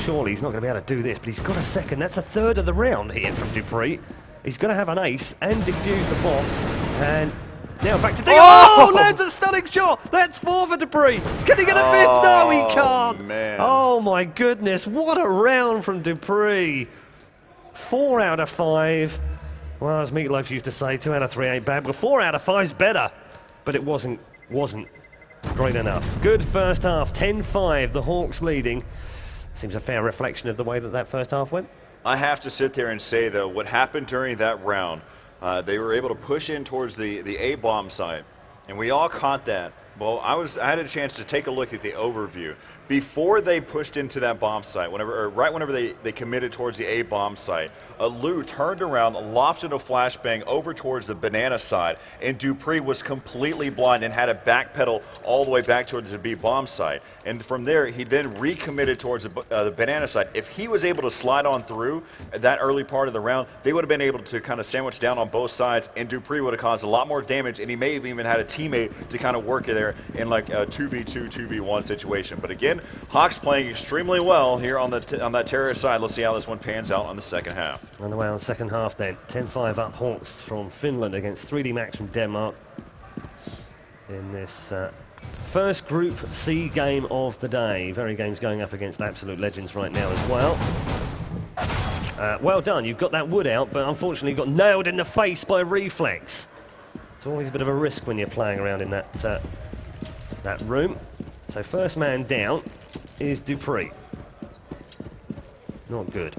Surely he's not going to be able to do this, but he's got a second. That's a third of the round here from Dupree. He's going to have an ace and defuse the bomb, and now back to Deagle. Oh, lands a stunning shot. That's 4 for Dupree. Can he get a 5th? No, he can't. Man. Oh, my goodness. What a round from Dupree. 4 out of 5. Well, as Meatloaf used to say, 2 out of 3 ain't bad. Well, 4 out of 5's better. But it wasn't great enough. Good first half. 10-5. The Hawks leading. Seems a fair reflection of the way that first half went. I have to sit there and say, though, what happened during that round, they were able to push in towards the A-bomb site, and we all caught that. Well, I had a chance to take a look at the overview. Before they pushed into that bomb site, right whenever they committed towards the A-bomb site, Lou turned around, lofted a flashbang over towards the banana side, and Dupree was completely blind and had to backpedal all the way back towards the B-bomb site. And from there, he then recommitted towards the banana side. If he was able to slide on through that early part of the round, they would have been able to kind of sandwich down on both sides, and Dupree would have caused a lot more damage, and he may have even had a teammate to kind of work it there in like a 2v2, 2v1 situation. But again, Hawks playing extremely well here on that terrorist side. Let's see how this one pans out on the second half. On the way on the second half then. 10-5 up Hawks from Finland against 3D Max from Denmark in this first Group C game of the day. Very games going up against absolute legends right now as well. Well done, you've got that wood out, but unfortunately got nailed in the face by Reflex. It's always a bit of a risk when you're playing around in that room. So first man down is Dupree. Not good.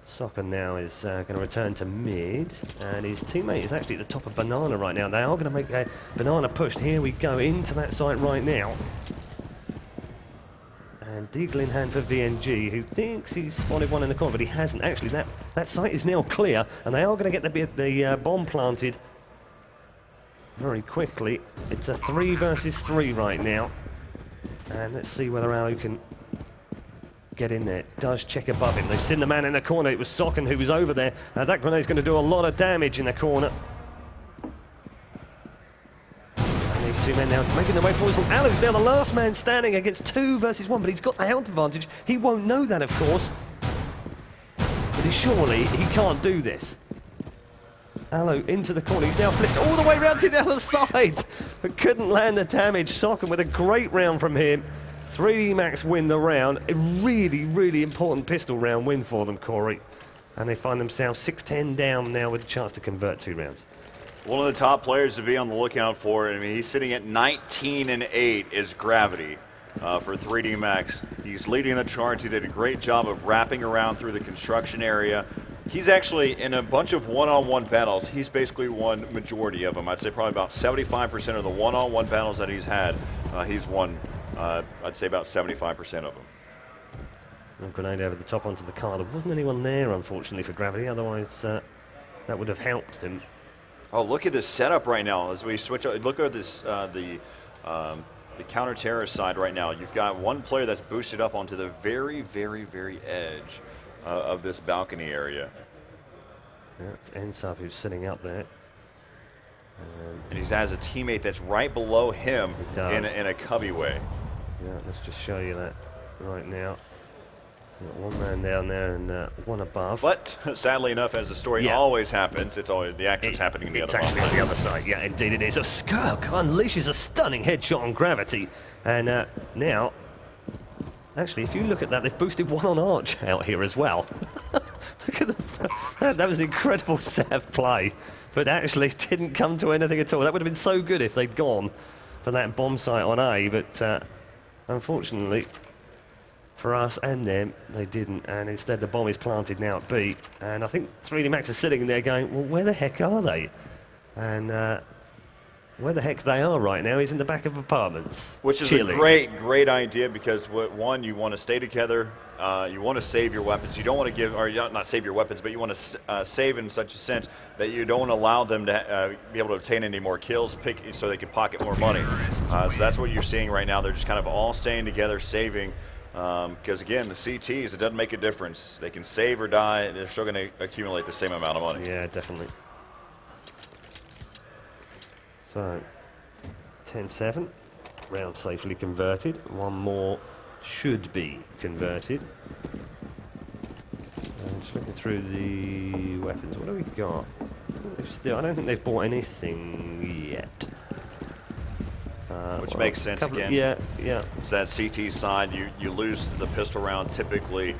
Soccer now is going to return to mid, and his teammate is actually at the top of Banana right now. They are going to make a Banana push. Here we go into that site right now. And Deagle in hand for VNG, who thinks he's spotted one in the corner, but he hasn't. Actually, that site is now clear, and they are going to get the bomb planted very quickly. It's a 3 versus 3 right now. And let's see whether Alu can get in there. Does check above him. They've seen the man in the corner. It was Socken who was over there. That grenade's going to do a lot of damage in the corner. And these two men now making their way forwards. And Alu's now the last man standing against 2 versus 1, but he's got the health advantage. He won't know that, of course. But surely he can't do this. Alu into the corner. He's now flipped all the way around to the other side, but couldn't land the damage. Socken with a great round from him. 3DMax win the round. A really, really important pistol round win for them, Corey. And they find themselves 6-10 down now with a chance to convert 2 rounds. One of the top players to be on the lookout for. I mean, he's sitting at 19-8 is Gravity for 3DMax. He's leading the charge. He did a great job of wrapping around through the construction area. He's actually, in a bunch of one-on-one battles, he's basically won majority of them. I'd say probably about 75% of the one-on-one battles that he's had, he's won, I'd say about 75% of them. And grenade over the top onto the car. There wasn't anyone there, unfortunately, for Gravity. Otherwise, that would have helped him. Oh, look at this setup right now as we switch. Look at this, the counter-terrorist side right now. You've got one player that's boosted up onto the very, very, very edge of this balcony area. Yeah, it's Ensub who's sitting up there. And he has a teammate that's right below him in a cubby way. Yeah, let's just show you that right now. Got one man down there and one above. But sadly enough, as the story always happens, it's always the action's happening on the other side. It's actually on the other side. Yeah, indeed it is. A Skirk unleashes a stunning headshot on Gravity, and now, actually, if you look at that, they've boosted one on Arch out here as well. Look at that was an incredible set of play, but actually didn't come to anything at all. That would have been so good if they'd gone for that bomb site on A, but unfortunately for us and them, they didn't, and instead the bomb is planted now at B, and I think 3DMax is sitting there going, well, where the heck are they? And where the heck they are right now is in the back of apartments. Which is chilling. A great idea, because one, you want to stay together, you want to save your weapons, you don't want to give, or not save your weapons, but you want to save in such a sense that you don't allow them to be able to obtain any more kills, so they can pocket more money. So that's what you're seeing right now. They're just kind of all staying together, saving. Because again, the CTs, it doesn't make a difference. They can save or die, they're still going to accumulate the same amount of money. Yeah, definitely. So, 10-7, round safely converted. One more should be converted. And just looking through the weapons, what do we got? I don't think they've bought anything yet. Which makes sense again. Yeah. It's that CT side. You lose the pistol round. Typically,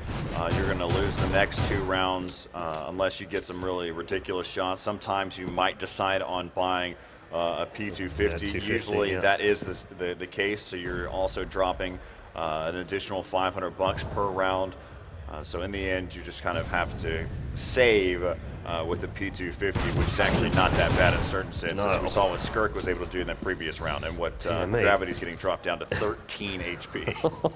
you're going to lose the next 2 rounds unless you get some really ridiculous shots. Sometimes you might decide on buying a P250. Usually that is the case. So you're also dropping an additional $500 per round. So in the end, you just kind of have to save with the P250, which is actually not that bad in a certain sense, as we saw what Skirk was able to do in that previous round, and what Gravity's getting dropped down to 13 HP.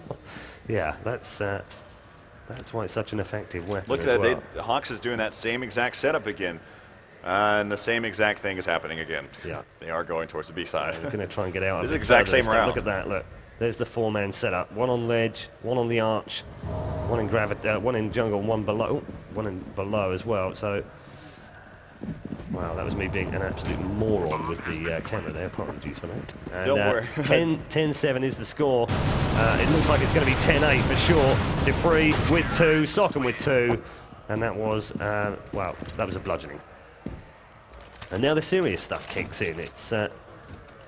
Yeah, that's why it's such an effective weapon. Look at that, Hawks is doing that same exact setup again, and the same exact thing is happening again. Yeah, they are going towards the B side. They're going to try and get out. This is the exact same round. Look at that. Look. There's the 4-man setup. One on ledge, one on the arch, one in one in jungle, one below as well. So, wow, that was me being an absolute moron with the camera there. Apologies for that. And, don't worry. 10-7 is the score. It looks like it's going to be 10-8 for sure. Dupree with 2, Socken with 2, and that was wow, that was a bludgeoning. And now the serious stuff kicks in. It's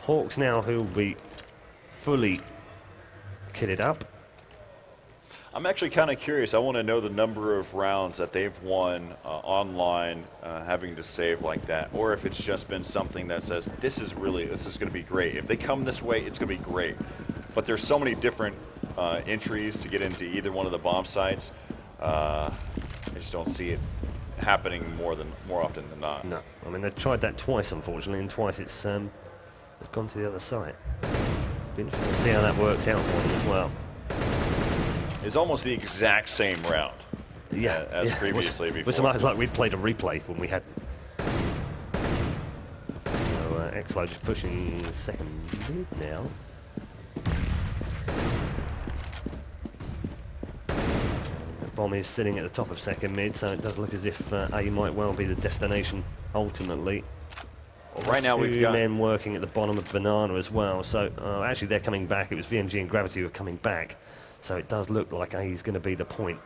Hawks now who'll be fully kitted up. I'm actually kind of curious. I want to know the number of rounds that they've won online having to save like that, or if it's just been something that says this is going to be great. If they come this way, it's going to be great. But there's so many different entries to get into either one of the bomb sites. I just don't see it happening more often than not. No, I mean, they've tried that twice, unfortunately, and twice it's they've gone to the other side. Be interesting to see how that worked out for them as well. It's almost the exact same round. Yeah, as previously before. It was like we'd played a replay when we had. So Xlo just pushing second mid now. The bomb is sitting at the top of second mid, so it does look as if A might well be the destination ultimately. Well, right now we've got men working at the bottom of Banana as well. So actually they're coming back. It was VNG and Gravity who are coming back. So it does look like A is going to be the point.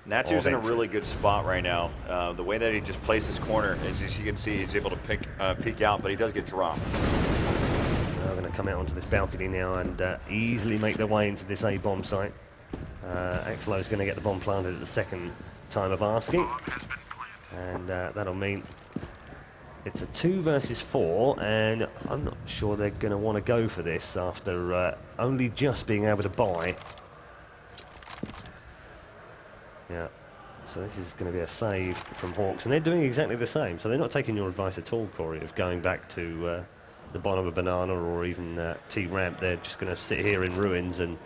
Natu's in a really good spot right now. The way that he just plays his corner, as you can see, he's able to peek out, but he does get dropped. They're going to come out onto this balcony now and easily make their way into this A bomb site. Xlo is going to get the bomb planted at the second time of asking. And that'll mean it's a 2 versus 4, and I'm not sure they're going to want to go for this after only just being able to buy. Yeah, so this is going to be a save from Hawks, and they're doing exactly the same. So they're not taking your advice at all, Corey, of going back to the bottom of Banana or even T-Ramp. They're just going to sit here in ruins and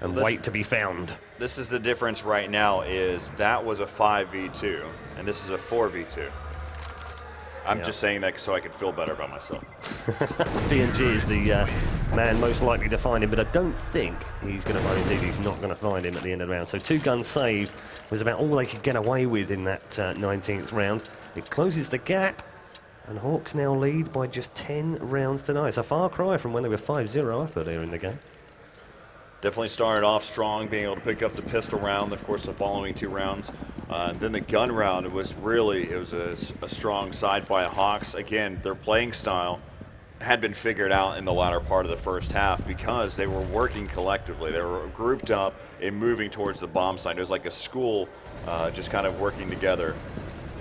wait to be found. This is the difference right now, is that was a 5v2, and this is a 4v2. I'm just saying that so I can feel better about myself. BNG is the man most likely to find him, but I don't think he's going to find him. Indeed, he's not going to find him at the end of the round. So 2 gun save was about all they could get away with in that 19th round. It closes the gap, and Hawks now lead by just 10 rounds to 9. It's a far cry from when they were 5-0 up earlier in the game. Definitely started off strong, being able to pick up the pistol round, of course, the following 2 rounds. Then the gun round, it was a strong side by Hawks. Again, their playing style had been figured out in the latter part of the first half because they were working collectively. They were grouped up and moving towards the bomb site. It was like a school just kind of working together.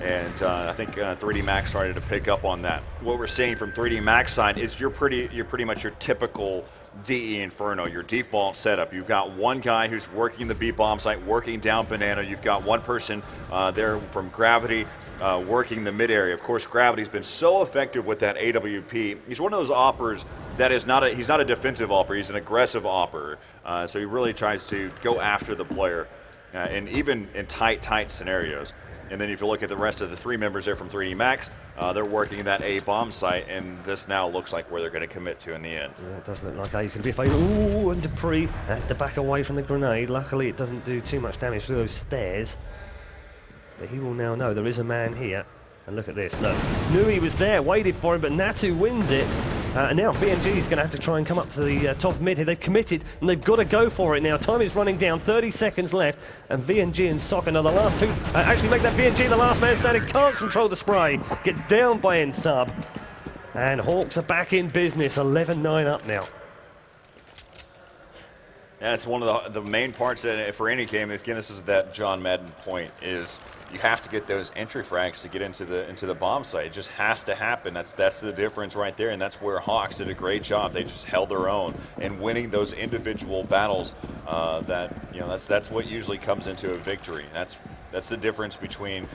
And I think 3DMac started to pick up on that. What we're seeing from 3DMac's side is you're pretty much your typical DE Inferno, your default setup. You've got one guy who's working the B bomb site, working down Banana. You've got one person there from Gravity working the mid area. Of course, Gravity's been so effective with that AWP. He's one of those oppers that is not he's not a defensive opper. He's an aggressive opper. So he really tries to go after the player, and even in tight scenarios. And then if you look at the rest of the 3 members there from 3DMac, they're working that A bomb site, and this now looks like where they're going to commit to in the end. Yeah, it does look like A's going to be a fail. Ooh, and Dupree had to back away from the grenade. Luckily, it doesn't do too much damage through those stairs. But he will now know there is a man here. And look at this. Look, knew he was there, waited for him, but Natu wins it. And now VNG is going to have to try and come up to the top mid here. They've committed, and they've got to go for it now. Time is running down, 30 seconds left, and VNG and Socken are the last 2. Actually make that VNG the last man standing. Can't control the spray. Gets down by N-Sub. And Hawks are back in business, 11-9 up now. Yeah, it's one of the main parts that for any game. Again, this is that John Madden point, is you have to get those entry frags to get into the bomb site. It just has to happen. That's the difference right there, and that's where Hawks did a great job. They just held their own and winning those individual battles. That's what usually comes into a victory. That's the difference between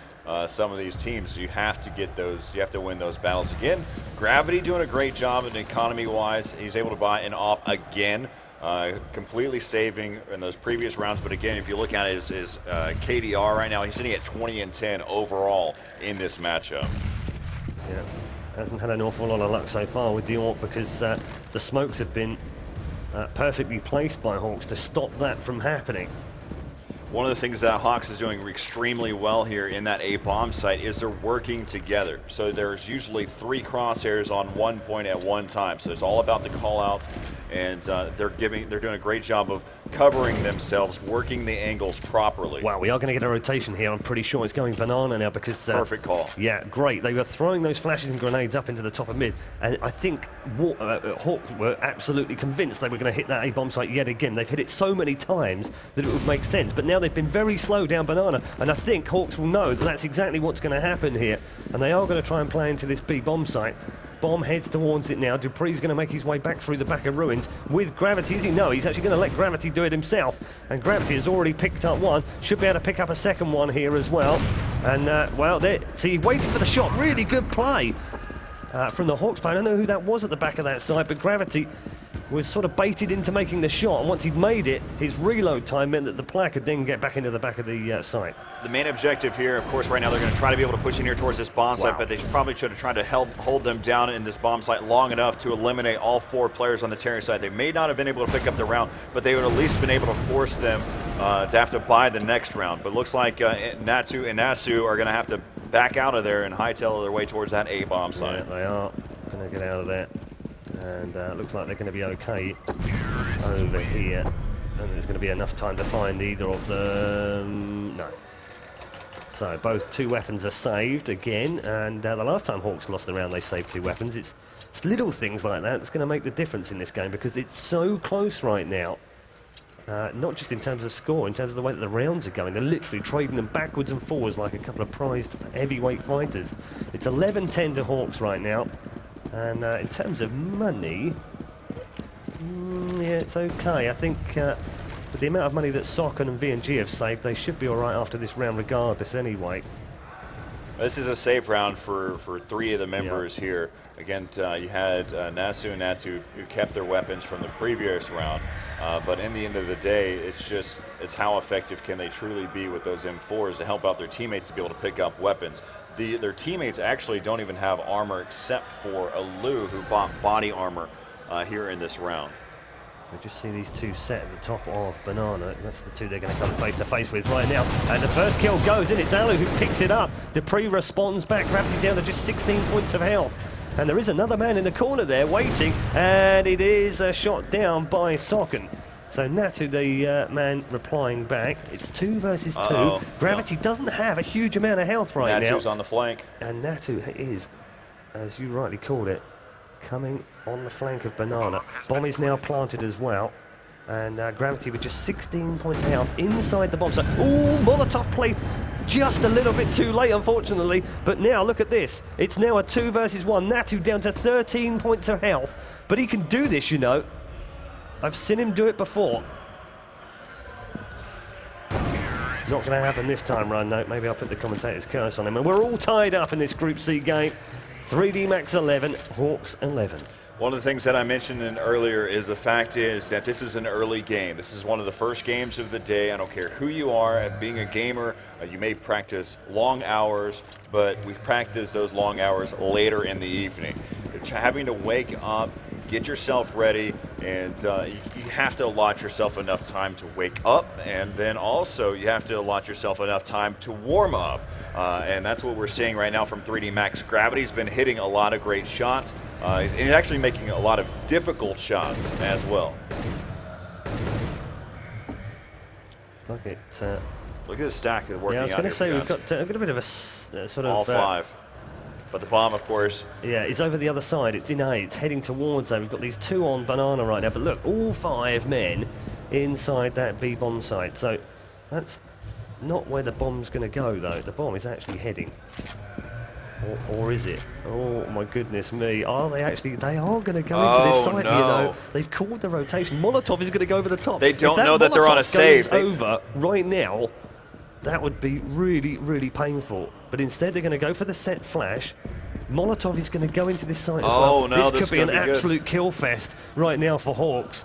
some of these teams. You have to get those. You have to win those battles. Again, Gravity doing a great job in economy-wise. He's able to buy an op again. Completely saving in those previous rounds, but again, if you look at his KDR right now, he's sitting at 20 and 10 overall in this matchup. Yeah, hasn't had an awful lot of luck so far with the AWP because the smokes have been perfectly placed by Hawks to stop that from happening. One of the things that Hawks is doing extremely well here in that A bomb site is they're working together. So there's usually 3 crosshairs on one point at one time. So it's all about the call-outs, and they're doing a great job of covering themselves, working the angles properly. Wow, we are going to get a rotation here. I'm pretty sure it's going Banana now because... perfect call. Yeah, great. They were throwing those flashes and grenades up into the top of mid, and I think Hawks were absolutely convinced they were going to hit that A bomb site yet again. They've hit it so many times that it would make sense, but now they've been very slow down Banana, and I think Hawks will know that that's exactly what's going to happen here, and they are going to try and play into this B bomb site. Bomb heads towards it now. Dupree's going to make his way back through the back of ruins with Gravity. Is he? No, he's actually going to let Gravity do it himself. And Gravity has already picked up one. Should be able to pick up a second one here as well. And, well, there. See, waiting for the shot. Really good play from the Hawks player. I don't know who that was at the back of that side, but Gravity was sort of baited into making the shot, and once he'd made it, his reload time meant that the player could then get back into the back of the site. The main objective here, of course, right now they're going to try to be able to push in here towards this bomb site, but they probably should have tried to hold them down in this bomb site long enough to eliminate all 4 players on the Terran side. They may not have been able to pick up the round, but they would at least been able to force them to have to buy the next round. But looks like Natsu and Nasu are going to have to back out of there and hightail their way towards that A bomb site. Yeah, they are going to get out of there. And looks like they're going to be okay over here. And there's going to be enough time to find either of them. No. So both 2 weapons are saved again. And the last time Hawks lost the round, they saved 2 weapons. It's little things like that that's going to make the difference in this game, because it's so close right now. Not just in terms of score, in terms of the way that the rounds are going. They're literally trading them backwards and forwards like a couple of prized heavyweight fighters. It's 11-10 to Hawks right now. And in terms of money, yeah, it's okay. I think with the amount of money that Socken and V&G have saved, they should be all right after this round regardless anyway. This is a save round for 3 of the members here. Again, you had Nasu and Natsu who kept their weapons from the previous round. But in the end of the day, it's how effective can they truly be with those M4s to help out their teammates to be able to pick up weapons. Their teammates actually don't even have armor except for Alu, who bought body armor here in this round. We just see these 2 set at the top of Banana. That's the 2 they're going to come face to face with right now. And the first kill goes in. It's Alu who picks it up. Dupree responds back, Gravity down to just 16 points of health. And there is another man in the corner there waiting, and it is shot down by Socken. So Natu, the man replying back. It's 2 versus 2. Gravity doesn't have a huge amount of health right now. Natu's on the flank. And Natu is, as you rightly called it, coming on the flank of Banana. Bomb is now planted as well. And Gravity with just 16 points of health inside the bomb. So, ooh, Molotov placed just a little bit too late, unfortunately. But now, look at this. It's now a 2 versus 1. Natu down to 13 points of health. But he can do this, you know. I've seen him do it before. Not going to happen this time, Run. No, maybe I'll put the commentator's curse on him. And we're all tied up in this Group C game. 3DMax 11, Hawks 11. One of the things that I mentioned earlier is the fact is that this is an early game. This is one of the first games of the day. I don't care who you are. Being a gamer, you may practice long hours, but we practice those long hours later in the evening. Having to wake up, get yourself ready, and you have to allot yourself enough time to wake up, and then also you have to allot yourself enough time to warm up. And that's what we're seeing right now from 3DMax. Gravity's been hitting a lot of great shots. He's actually making a lot of difficult shots as well. Look at the stack of working out. Yeah, I was going to say we've got a bit of a sort of all 5. But the bomb, of course. Yeah, it's over the other side. It's in A. It's heading towards A. We've got these 2 on Banana right now. But look, all 5 men inside that B bomb site. So that's not where the bomb's going to go, though. The bomb is actually heading. Or is it? Oh, my goodness me. Are they actually? They are going to go into this site, no. You know. They've called the rotation. Molotov is going to go over the top. They don't know that they're on a save. Over right now, that would be really, really painful. But instead, they're going to go for the set flash. Molotov is going to go into this site as well. No, this could be an absolute kill fest right now for Hawks.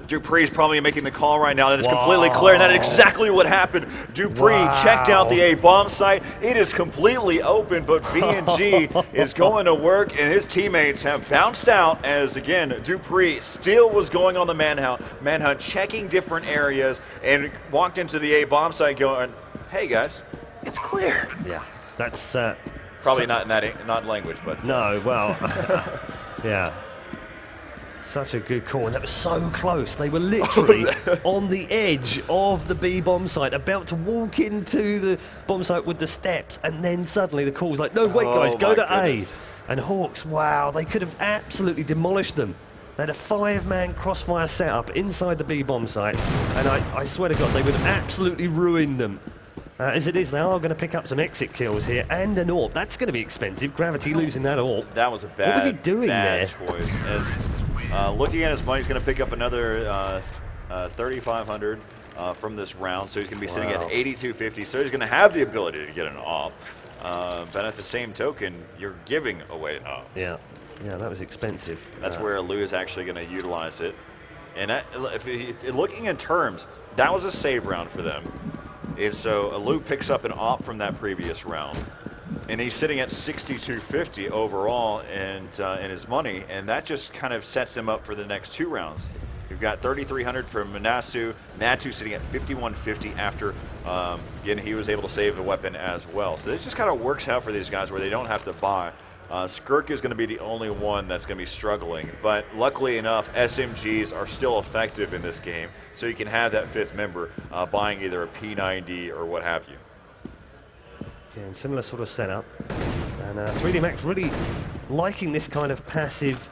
Dupree's probably making the call right now. That is completely clear. And that is exactly what happened. Dupree checked out the A bomb site. It is completely open, but V&G is going to work, and his teammates have bounced out as, again, Dupree still was going on the manhunt, checking different areas, and walked into the A bomb site going, hey, guys, it's clear. Yeah, that's... probably not in that not language, but... No, well, yeah. Such a good call, and that was so close. They were literally on the edge of the B bomb site, about to walk into the bomb site with the steps, and then suddenly the call's like, no, wait, guys, go to A. And Hawks, wow, they could have absolutely demolished them. They had a 5-man crossfire setup inside the B bomb site, and I swear to God, they would have absolutely ruined them. as it is, they are going to pick up some exit kills here and an AWP. That's going to be expensive. Gravity losing that AWP. That was a bad, what was he doing bad there? choice. As, looking at his money, he's going to pick up another 3,500 from this round, so he's going to be sitting at 8,250. So he's going to have the ability to get an AWP. But at the same token, you're giving away an AWP. Yeah, that was expensive. That's where Lou is actually going to utilize it. And that, looking in terms, that was a save round for them. And so Lou picks up an AWP from that previous round. And he's sitting at 6,250 overall in his money. And that just kind of sets him up for the next 2 rounds. You've got 3,300 from Natu. Natu sitting at 5,150 after, again, he was able to save a weapon as well. So this just kind of works out for these guys where they don't have to buy. Skirk is going to be the only one that's going to be struggling, but luckily enough, SMGs are still effective in this game, so you can have that 5th member buying either a P90 or what have you. Yeah, and similar sort of setup. And 3DMax really liking this kind of passive,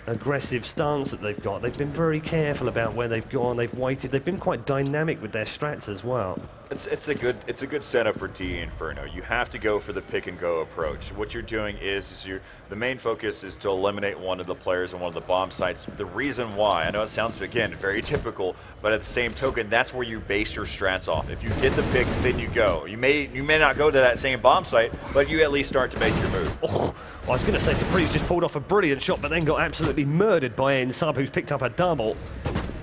aggressive stance that they've got. They've been very careful about where they've gone. They've waited. They've been quite dynamic with their strats as well. It's a good setup for DE Inferno. You have to go for the pick and go approach. What you're doing is the main focus is to eliminate one of the players on one of the bomb sites. The reason why, I know it sounds again very typical, but at the same token, that's where you base your strats off. If you get the pick, then you go. You may not go to that same bomb site, but you at least start to make your move. Oh, I was going to say Capri's just pulled off a brilliant shot, but then got absolutely murdered by Nsub, who's picked up a double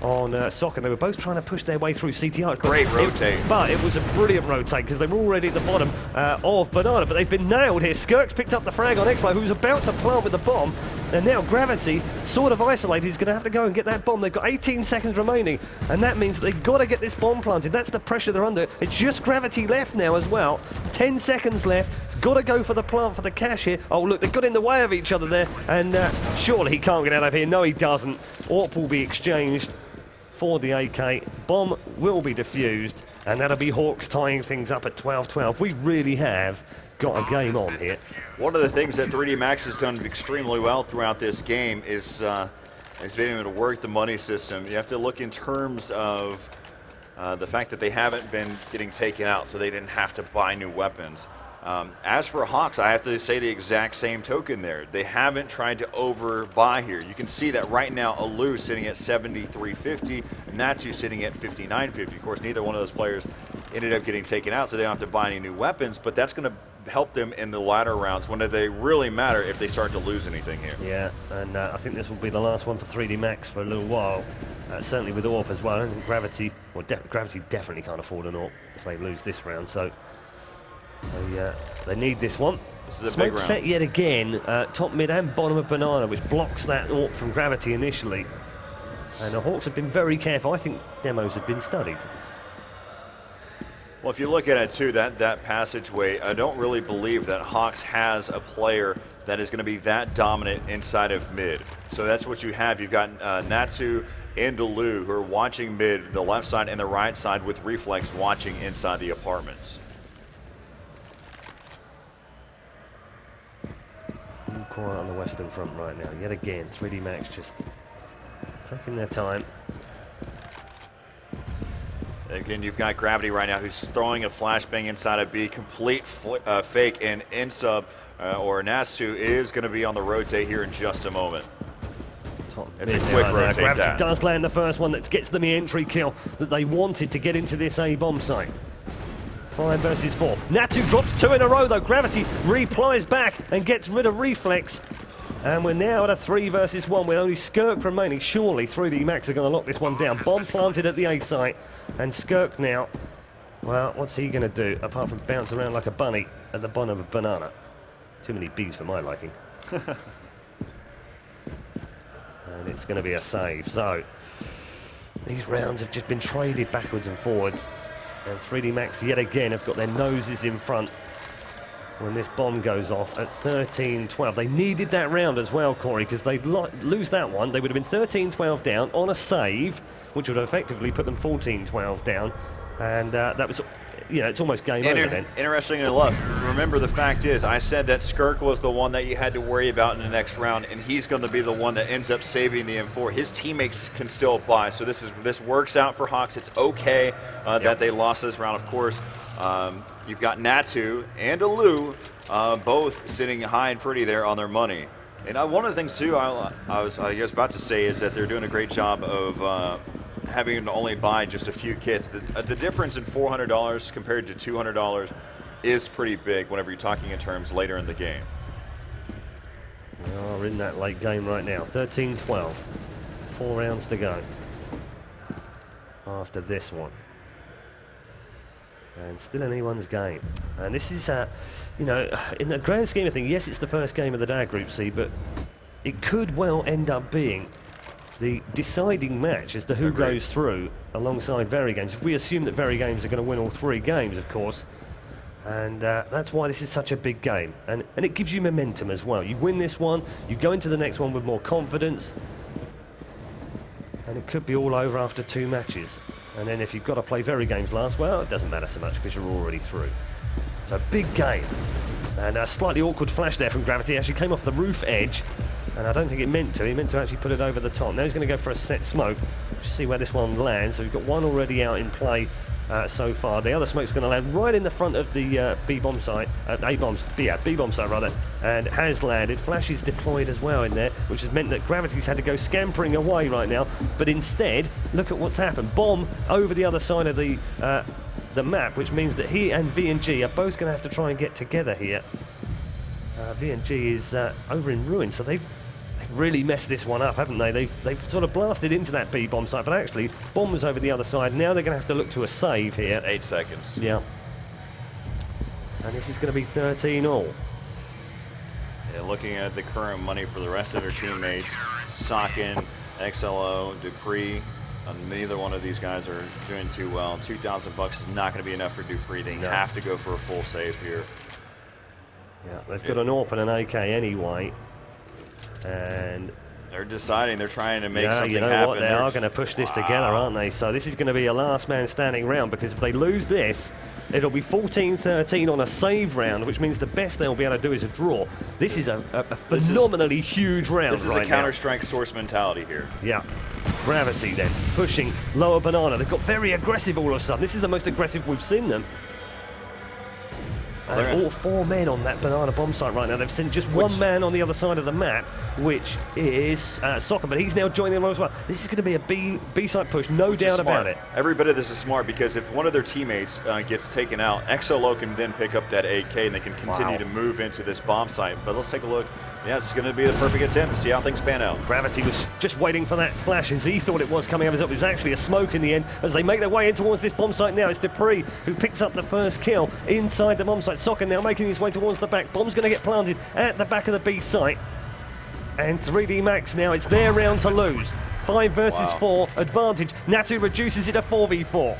on Sock, and they were both trying to push their way through CTR. Great rotate. But it was a brilliant rotate because they were already at the bottom of Banana, but they've been nailed here. Skirk's picked up the frag on Xlo, who's about to plant with the bomb, and now Gravity, sort of isolated, is going to have to go and get that bomb. They've got 18 seconds remaining, and that means they've got to get this bomb planted. That's the pressure they're under. It's just Gravity left now as well. 10 seconds left. It's got to go for the plant for the cash here. Oh, look, they've got in the way of each other there, and surely he can't get out of here. No, he doesn't. AWP will be exchanged for the AK. Bomb will be defused, and that'll be Hawks tying things up at 12-12. We really have got a game on here. One of the things that 3DMax has done extremely well throughout this game is being able to work the money system. You have to look in terms of the fact that they haven't been getting taken out, so they didn't have to buy new weapons. As for Hawks, I have to say the exact same token there. They haven't tried to overbuy here. You can see that right now, Alu sitting at 73.50, Natu sitting at 59.50. Of course, neither one of those players ended up getting taken out, so they don't have to buy any new weapons, but that's going to help them in the latter rounds when they really matter if they start to lose anything here. Yeah, and I think this will be the last one for 3DMax for a little while. Certainly with AWP as well. And Gravity, well, Gravity definitely can't afford an AWP if they lose this round, so they need this one. This is a Smoke big round. set yet again, top, mid and bottom of Banana, which blocks that AWP from Gravity initially. And the Hawks have been very careful. I think demos have been studied. Well, if you look at it too, that passageway, I don't really believe that Hawks has a player that is going to be that dominant inside of mid. So that's what you have. You've got Natsu and Alu who are watching mid, the left side and the right side, with Reflex watching inside the apartments. Quiet on the western front right now. Yet again, 3DMax just taking their time. Again, you've got Gravity right now who's throwing a flashbang inside of B, complete fake, and Nsub or Nastu is going to be on the rotate here in just a moment. It's a quick rotate. Gravity does land the first one that gets them the entry kill that they wanted to get into this A bomb site. 5 versus 4. Natu drops 2 in a row though. Gravity replies back and gets rid of Reflex. And we're now at a 3 versus 1 with only Skirk remaining. Surely 3DMax are going to lock this one down. Bomb planted at the A site. And Skirk now, well, what's he going to do apart from bounce around like a bunny at the bottom of a banana? Too many Bs for my liking. And it's going to be a save. So these rounds have just been traded backwards and forwards. And 3DMax yet again have got their noses in front when this bomb goes off at 13-12. They needed that round as well, Corey, because they'd lose that one. They would have been 13-12 down on a save, which would have effectively put them 14-12 down. And that was you know, it's almost game over then. Interesting enough, remember the fact is, I said that Skirk was the one that you had to worry about in the next round, and he's going to be the one that ends up saving the M4. His teammates can still buy, so this works out for Hawks. It's okay that they lost this round, of course. You've got Natu and Alou both sitting high and pretty there on their money. And one of the things, too, I was about to say is that they're doing a great job of having to only buy just a few kits. The difference in $400 compared to $200 is pretty big whenever you're talking in terms later in the game. We are in that late game right now. 13-12. 4 rounds to go after this one. And still anyone's game. And this is, you know, in the grand scheme of things, yes, it's the first game of the day, Group C, but it could well end up being the deciding match as to who goes through alongside Very Games. If we assume that Very Games are going to win all 3 games, of course, and that's why this is such a big game. And it gives you momentum as well. You win this one, you go into the next one with more confidence, and it could be all over after 2 matches. And then if you've got to play Very Games last, well, it doesn't matter so much because you're already through. So big game. And a slightly awkward flash there from Gravity. Actually came off the roof edge. And I don't think it meant to. He meant to actually put it over the top. Now he's going to go for a set smoke. Let's see where this one lands. So we've got one already out in play so far. The other smoke's going to land right in the front of the B-bomb site. B-bomb site rather. And has landed. Flash is deployed as well in there, which has meant that Gravity's had to go scampering away right now. But instead, look at what's happened. Bomb over the other side of the map, which means that he and V&G are both going to have to try and get together here. V&G is over in ruin, so they've really messed this one up, haven't they? They've sort of blasted into that B-bomb site, but actually, bomb was over the other side. Now they're going to have to look to a save here. It's 8 seconds. Yeah. And this is going to be 13 all. Yeah, looking at the current money for the rest of their teammates, Socken, XLO, Dupree, neither one of these guys are doing too well. $2,000 is not going to be enough for Dupree. They have to go for a full save here. Yeah, they've got an AWP and an AK anyway. And they're deciding, they're trying to make something you know happen. What? They are going to push this together, aren't they? So this is going to be a last man standing round, because if they lose this, it'll be 14-13 on a save round, which means the best they'll be able to do is a draw. This is a phenomenally huge round. This is a Counter-Strike source mentality here. Yeah. Gravity then pushing lower banana. They've got very aggressive all of a sudden. This is the most aggressive we've seen them. And all 4 men on that banana bomb site right now. They've sent just one man on the other side of the map, which is Soccer, but he's now joining them as well. This is going to be a B site push, no doubt about it. Every bit of this is smart, because if one of their teammates gets taken out, XLO can then pick up that AK and they can continue to move into this bomb site. But let's take a look. Yeah, it's going to be the perfect attempt to see how things pan out. Gravity was just waiting for that flash as he thought it was coming over his up. It was actually a smoke in the end as they make their way in towards this bomb site now. It's Dupree who picks up the first kill inside the bomb site. Soccer now making his way towards the back. Bomb's going to get planted at the back of the B site. And 3D Max now, it's their round to lose. 5 versus 4 advantage. Natu reduces it to 4v4.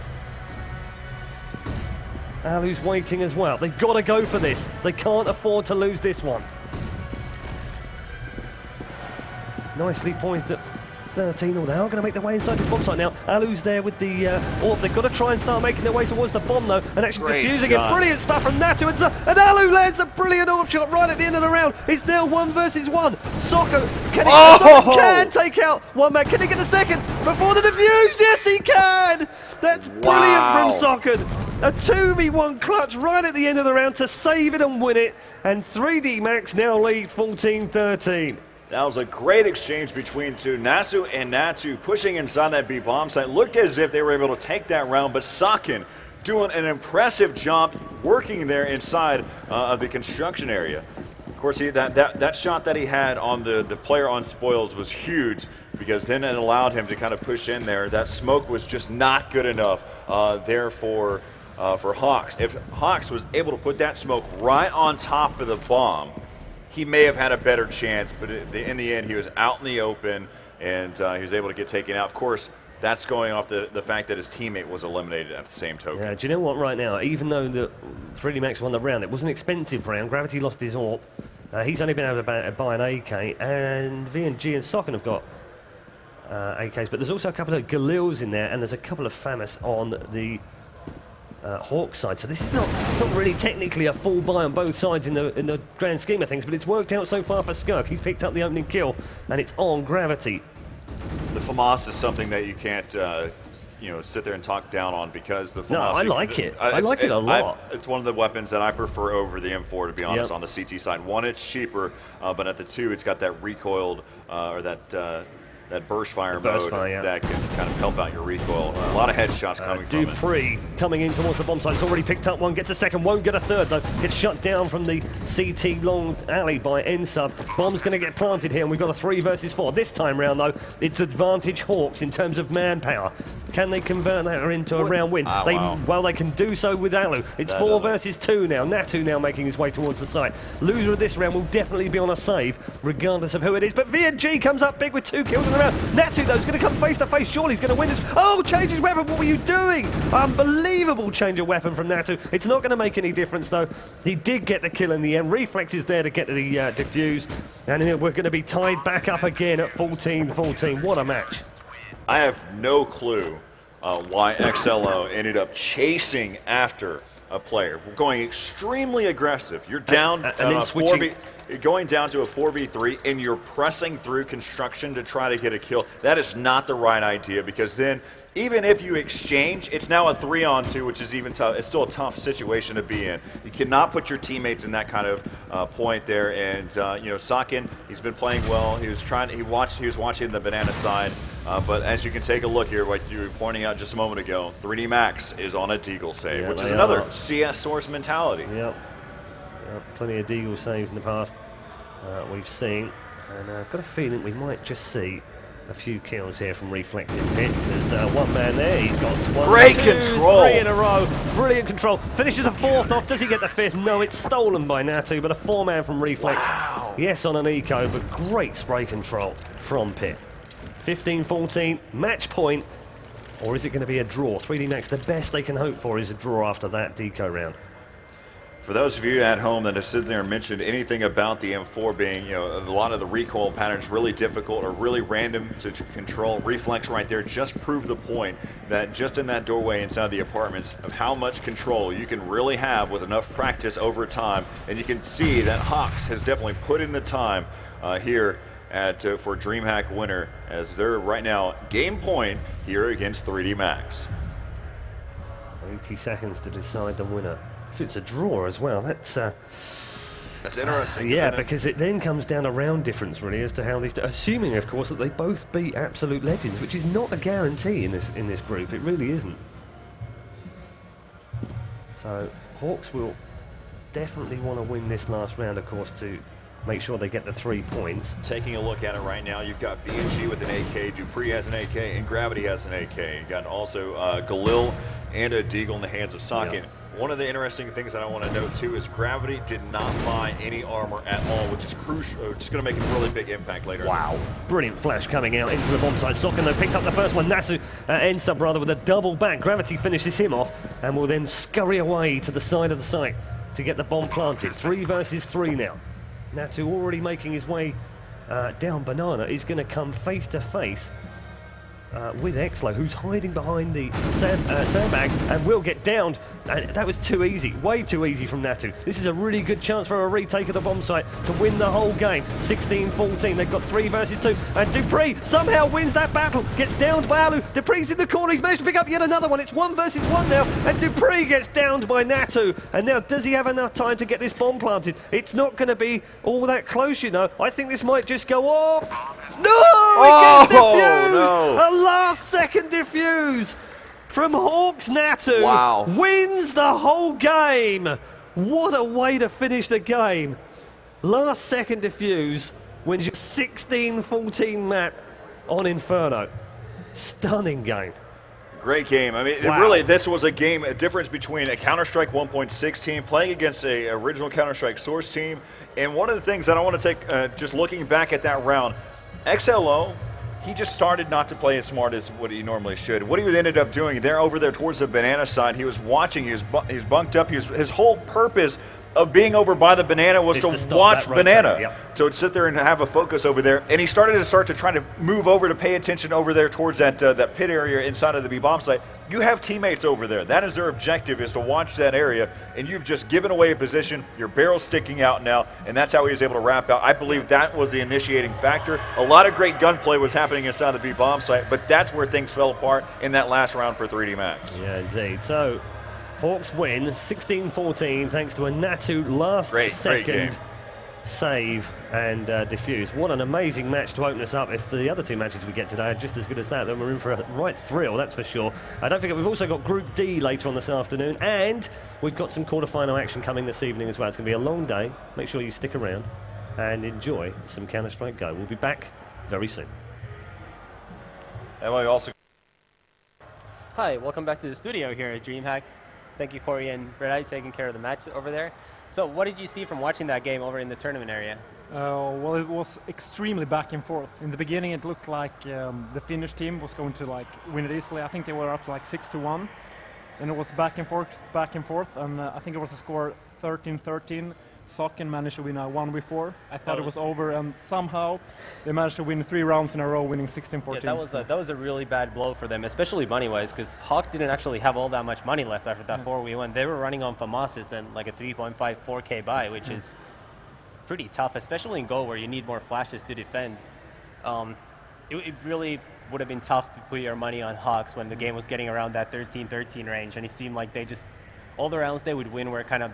Alu's waiting as well. They've got to go for this. They can't afford to lose this one. Nicely poised at 13 all. They are going to make their way inside the bomb site now. Alu's there with the AWP. They've got to try and start making their way towards the bomb though, and actually defusing it. Brilliant stuff from Natu, and Alu lands a brilliant AWP shot right at the end of the round. It's now 1 versus 1. Soccer can take out one man. Can he get a second before the defuse? Yes, he can. That's brilliant from Soccer. A 2v1 clutch right at the end of the round to save it and win it. And 3D Max now lead 14-13. That was a great exchange between two. Nasu and Natu pushing inside that B bomb site. Looked as if they were able to take that round, but Sakin doing an impressive job working there inside of the construction area. Of course, that shot that he had on the player on spoils was huge, because then it allowed him to kind of push in there. That smoke was just not good enough there for Hawks. If Hawks was able to put that smoke right on top of the bomb, he may have had a better chance, but in the end, he was out in the open, and he was able to get taken out. Of course, that's going off the fact that his teammate was eliminated at the same token. Yeah, do you know what, right now, even though the 3D Max won the round, it was an expensive round. Gravity lost his AWP. He's only been able to buy an AK, and V&G and Socken have got AKs, but there's also a couple of Galils in there, and there's a couple of FAMAS on the Hawks side. So this is not really technically a full buy on both sides in the grand scheme of things, but it's worked out so far for Skirk. He's picked up the opening kill, and it's on Gravity. The FAMAS is something that you can't, you know, sit there and talk down on, because the FAMAS... No, I like it. I like it a lot. It's one of the weapons that I prefer over the M4, to be honest, on the CT side. One, it's cheaper, but at the two, it's got that recoiled, or that burst fire mode that can kind of help out your recoil. A lot of headshots coming from it. Dupree coming in towards the bomb site. He's already picked up one, gets a second, won't get a third though. Gets shut down from the CT long alley by N-Sub. Bomb's going to get planted here, and we've got a 3 versus 4. This time round though, it's advantage Hawks in terms of manpower. Can they convert that into a round win? Well, they can do so with Alu. It's 4 versus 2 now. Natu now making his way towards the site. Loser of this round will definitely be on a save, regardless of who it is. But VNG comes up big with 2 kills in the round. Natu, though, is going to come face to face. Surely he's going to win this. Oh, change his weapon. What were you doing? Unbelievable change of weapon from Natu. It's not going to make any difference, though. He did get the kill in the end. Reflex is there to get the defuse. And we're going to be tied back up again at 14-14. What a match. I have no clue why XLO ended up chasing after a player. We're going extremely aggressive. You're down going down to a 4v3, and you're pressing through construction to try to get a kill. That is not the right idea, because then even if you exchange, it's now a 3-on-2, which is even tough. It's still a tough situation to be in. You cannot put your teammates in that kind of point there. And you know, Sakin, he's been playing well. He was watching the banana side. But as you can take a look here, like you were pointing out just a moment ago, 3D Max is on a Deagle save, which is another CS Source mentality. Yep. Plenty of Deagle saves in the past we've seen, and I've got a feeling we might just see a few kills here from Reflexing Pit. There's one man there, he's got 1, Great 2, control. 3 in a row. Brilliant control. Finishes a 4th off. Does he get the 5th? No, it's stolen by Natu, but a 4-man from Reflex. Wow. Yes, on an eco, but great spray control from Pit. 15-14, match point, or is it going to be a draw? 3D Max, the best they can hope for is a draw after that deco round. For those of you at home that have sitting there and mentioned anything about the M4 being, you know, a lot of the recoil patterns really difficult or really random to control, Reflex right there just proved the point that just in that doorway inside the apartments of how much control you can really have with enough practice over time. And you can see that Hawks has definitely put in the time here for DreamHack winner, as they're right now game point here against 3D Max. 80 seconds to decide the winner. If it's a draw as well, that's interesting. Yeah, because it then comes down to round difference really as to how these, assuming of course that they both beat absolute legends, which is not a guarantee in this group. It really isn't. So Hawks will definitely want to win this last round, of course, to make sure they get the 3 points. Taking a look at it right now, you've got VNG with an AK, Dupree has an AK, and Gravity has an AK. You've got also Galil and a Deagle in the hands of Sakin. Yep. One of the interesting things that I want to note too is Gravity did not buy any armor at all, which is crucial. It's going to make a really big impact later. Wow. Brilliant flash coming out into the bomb site. Socken, though, picked up the first one. Nasu, N-Sub rather, with a double back. Gravity finishes him off and will then scurry away to the side of the site to get the bomb planted. 3 versus 3 now. Natu already making his way down Banana is going to come face to face with Exlo, who's hiding behind the sandbag and will get downed. And that was too easy, way too easy from Natu. This is a really good chance for a retake of the bomb site to win the whole game. 16-14, they've got 3 versus 2, and Dupree somehow wins that battle, gets downed by Alu. Dupree's in the corner, he's managed to pick up yet another one. It's 1 versus 1 now, and Dupree gets downed by Natu. And now, does he have enough time to get this bomb planted? It's not going to be all that close, you know. I think this might just go off. No! It gets defused! No. A last-second defuse from Hawks. Natu wins the whole game. What a way to finish the game. Last-second defuse wins your 16-14 map on Inferno. Stunning game. Great game. I mean, really, this was a game, a difference between a Counter-Strike 1.6 team playing against a original Counter-Strike Source team. And one of the things that I want to take, just looking back at that round, XLO, he just started not to play as smart as what he normally should. What he ended up doing over there towards the banana side, he was watching, he was bunked up. His whole purpose of being over by the banana was to watch banana. Yep. So to sit there and have a focus over there. And he started to try to move over to pay attention over there towards that that pit area inside of the B-bomb site. You have teammates over there. That is their objective, is to watch that area. And you've just given away a position. Your barrel's sticking out now. And that's how he was able to wrap out. I believe that was the initiating factor. A lot of great gunplay was happening inside the B-bomb site, but that's where things fell apart in that last round for 3D Max. Yeah, indeed. So Hawks win 16-14 thanks to a Natu last second save and defuse. What an amazing match to open us up. If the other two matches we get today are just as good as that, then we're in for a right thrill, that's for sure. Don't forget, we've also got Group D later on this afternoon, and we've got some quarterfinal action coming this evening as well. It's going to be a long day. Make sure you stick around and enjoy some Counter-Strike Go. We'll be back very soon. And we also... Hi, welcome back to the studio here at DreamHack. Thank you, Corey and Redeye, taking care of the match over there. So what did you see from watching that game over in the tournament area? Well, it was extremely back and forth. In the beginning, it looked like the Finnish team was going to win it easily. I think they were up to 6-1, and it was back and forth, and I think it was a score 13-13. Socken managed to win a 1v4. I thought it was over, and somehow they managed to win 3 rounds in a row, winning 16-14. Yeah, that was a really bad blow for them, especially money-wise, because Hawks didn't actually have all that much money left after that 4v1. They were running on FAMASs and like a 3.5, 4K buy, which is pretty tough, especially in Go where you need more flashes to defend. It really would have been tough to put your money on Hawks when the game was getting around that 13-13 range, and it seemed like they just, all the rounds they would win were kind of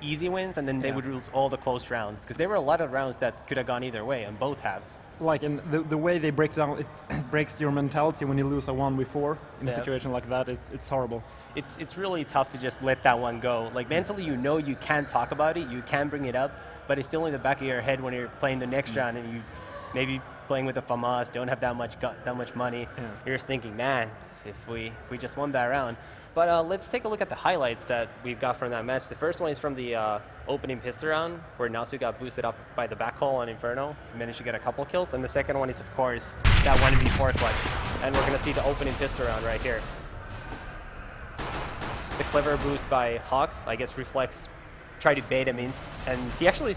easy wins, and then they would lose all the close rounds, because there were a lot of rounds that could have gone either way on both halves. And the way they break down, it breaks your mentality when you lose a 1v4 in a situation like that. It's horrible. It's really tough to just let that one go. Like mentally, you know you can talk about it, you can bring it up, but it's still in the back of your head when you're playing the next round and you maybe playing with the FAMAS, don't have that much money. You're just thinking, man, if we just won that round. But let's take a look at the highlights that we've got from that match. The first one is from the opening pistol round, where Nasu got boosted up by the back call on Inferno, managed to get a couple kills. And the second one is, of course, that 1v4 clutch. And we're going to see the opening pistol round right here. The clever boost by Hawks, I guess, reflects, tried to bait him in. And he actually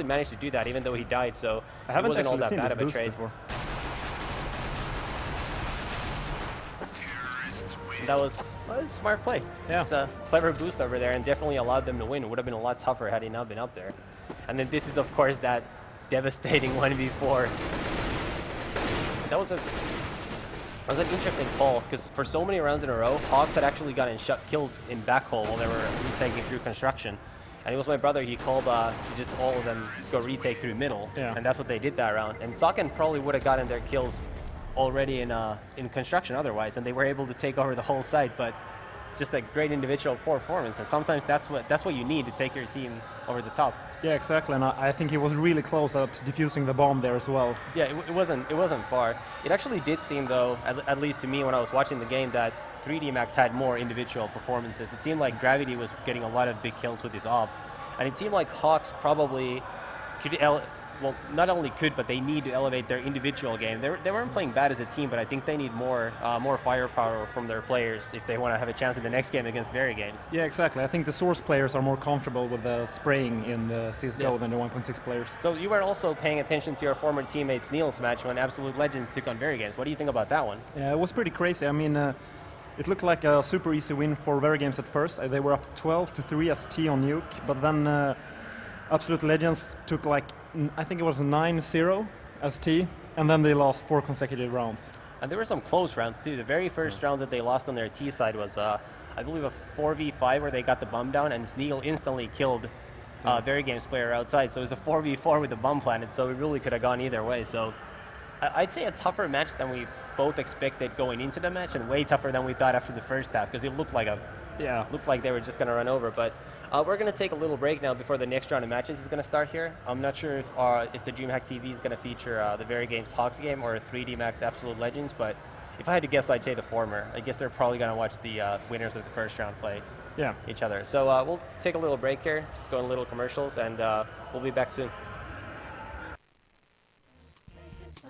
managed to do that, even though he died, so it wasn't all that bad of a trade. That was a smart play. Yeah. It's a clever boost over there and definitely allowed them to win. It would have been a lot tougher had he not been up there. And then this is, of course, that devastating 1v4. That was an interesting call, because for so many rounds in a row, Hawks had actually gotten killed in backhole while they were retaking through construction. And it was my brother, he called just all of them go retake through middle. And that's what they did that round. And Socken probably would have gotten their kills already in construction otherwise, and they were able to take over the whole site, but just a great individual performance, and sometimes that's what you need to take your team over the top. Yeah, exactly, and I think he was really close at defusing the bomb there as well. Yeah, it wasn't far. It actually did seem, though, at least to me when I was watching the game, that 3D Max had more individual performances. It seemed like Gravity was getting a lot of big kills with his op, and it seemed like Hawks probably could well, not only could, but they need to elevate their individual game. They weren't playing bad as a team, but I think they need more firepower from their players if they want to have a chance in the next game against Very Games. Yeah, exactly. I think the Source players are more comfortable with the spraying in the CSGO than the 1.6 players. So you were also paying attention to your former teammates Neil's match when Absolute Legends took on Very Games. What do you think about that one? Yeah, it was pretty crazy. I mean, it looked like a super easy win for Very Games at first. They were up 12-3 as T on Nuke, but then Absolute Legends took I think it was 9-0 as T, and then they lost 4 consecutive rounds. And there were some close rounds too. The very first round that they lost on their T side was, I believe, a 4v5 where they got the bomb down, and Sneagle instantly killed Very Games player outside. So it was a 4v4 with the bomb planted, so it really could have gone either way. So I'd say a tougher match than we both expected going into the match, and way tougher than we thought after the first half, because it looked like they were just going to run over. But we're going to take a little break now before the next round of matches is going to start here. I'm not sure if the DreamHack TV is going to feature the Very Games Hawks game or 3D Max Absolute Legends, but if I had to guess, I'd say the former. I guess they're probably going to watch the winners of the first round play each other. So we'll take a little break here, just go in little commercials, and we'll be back soon.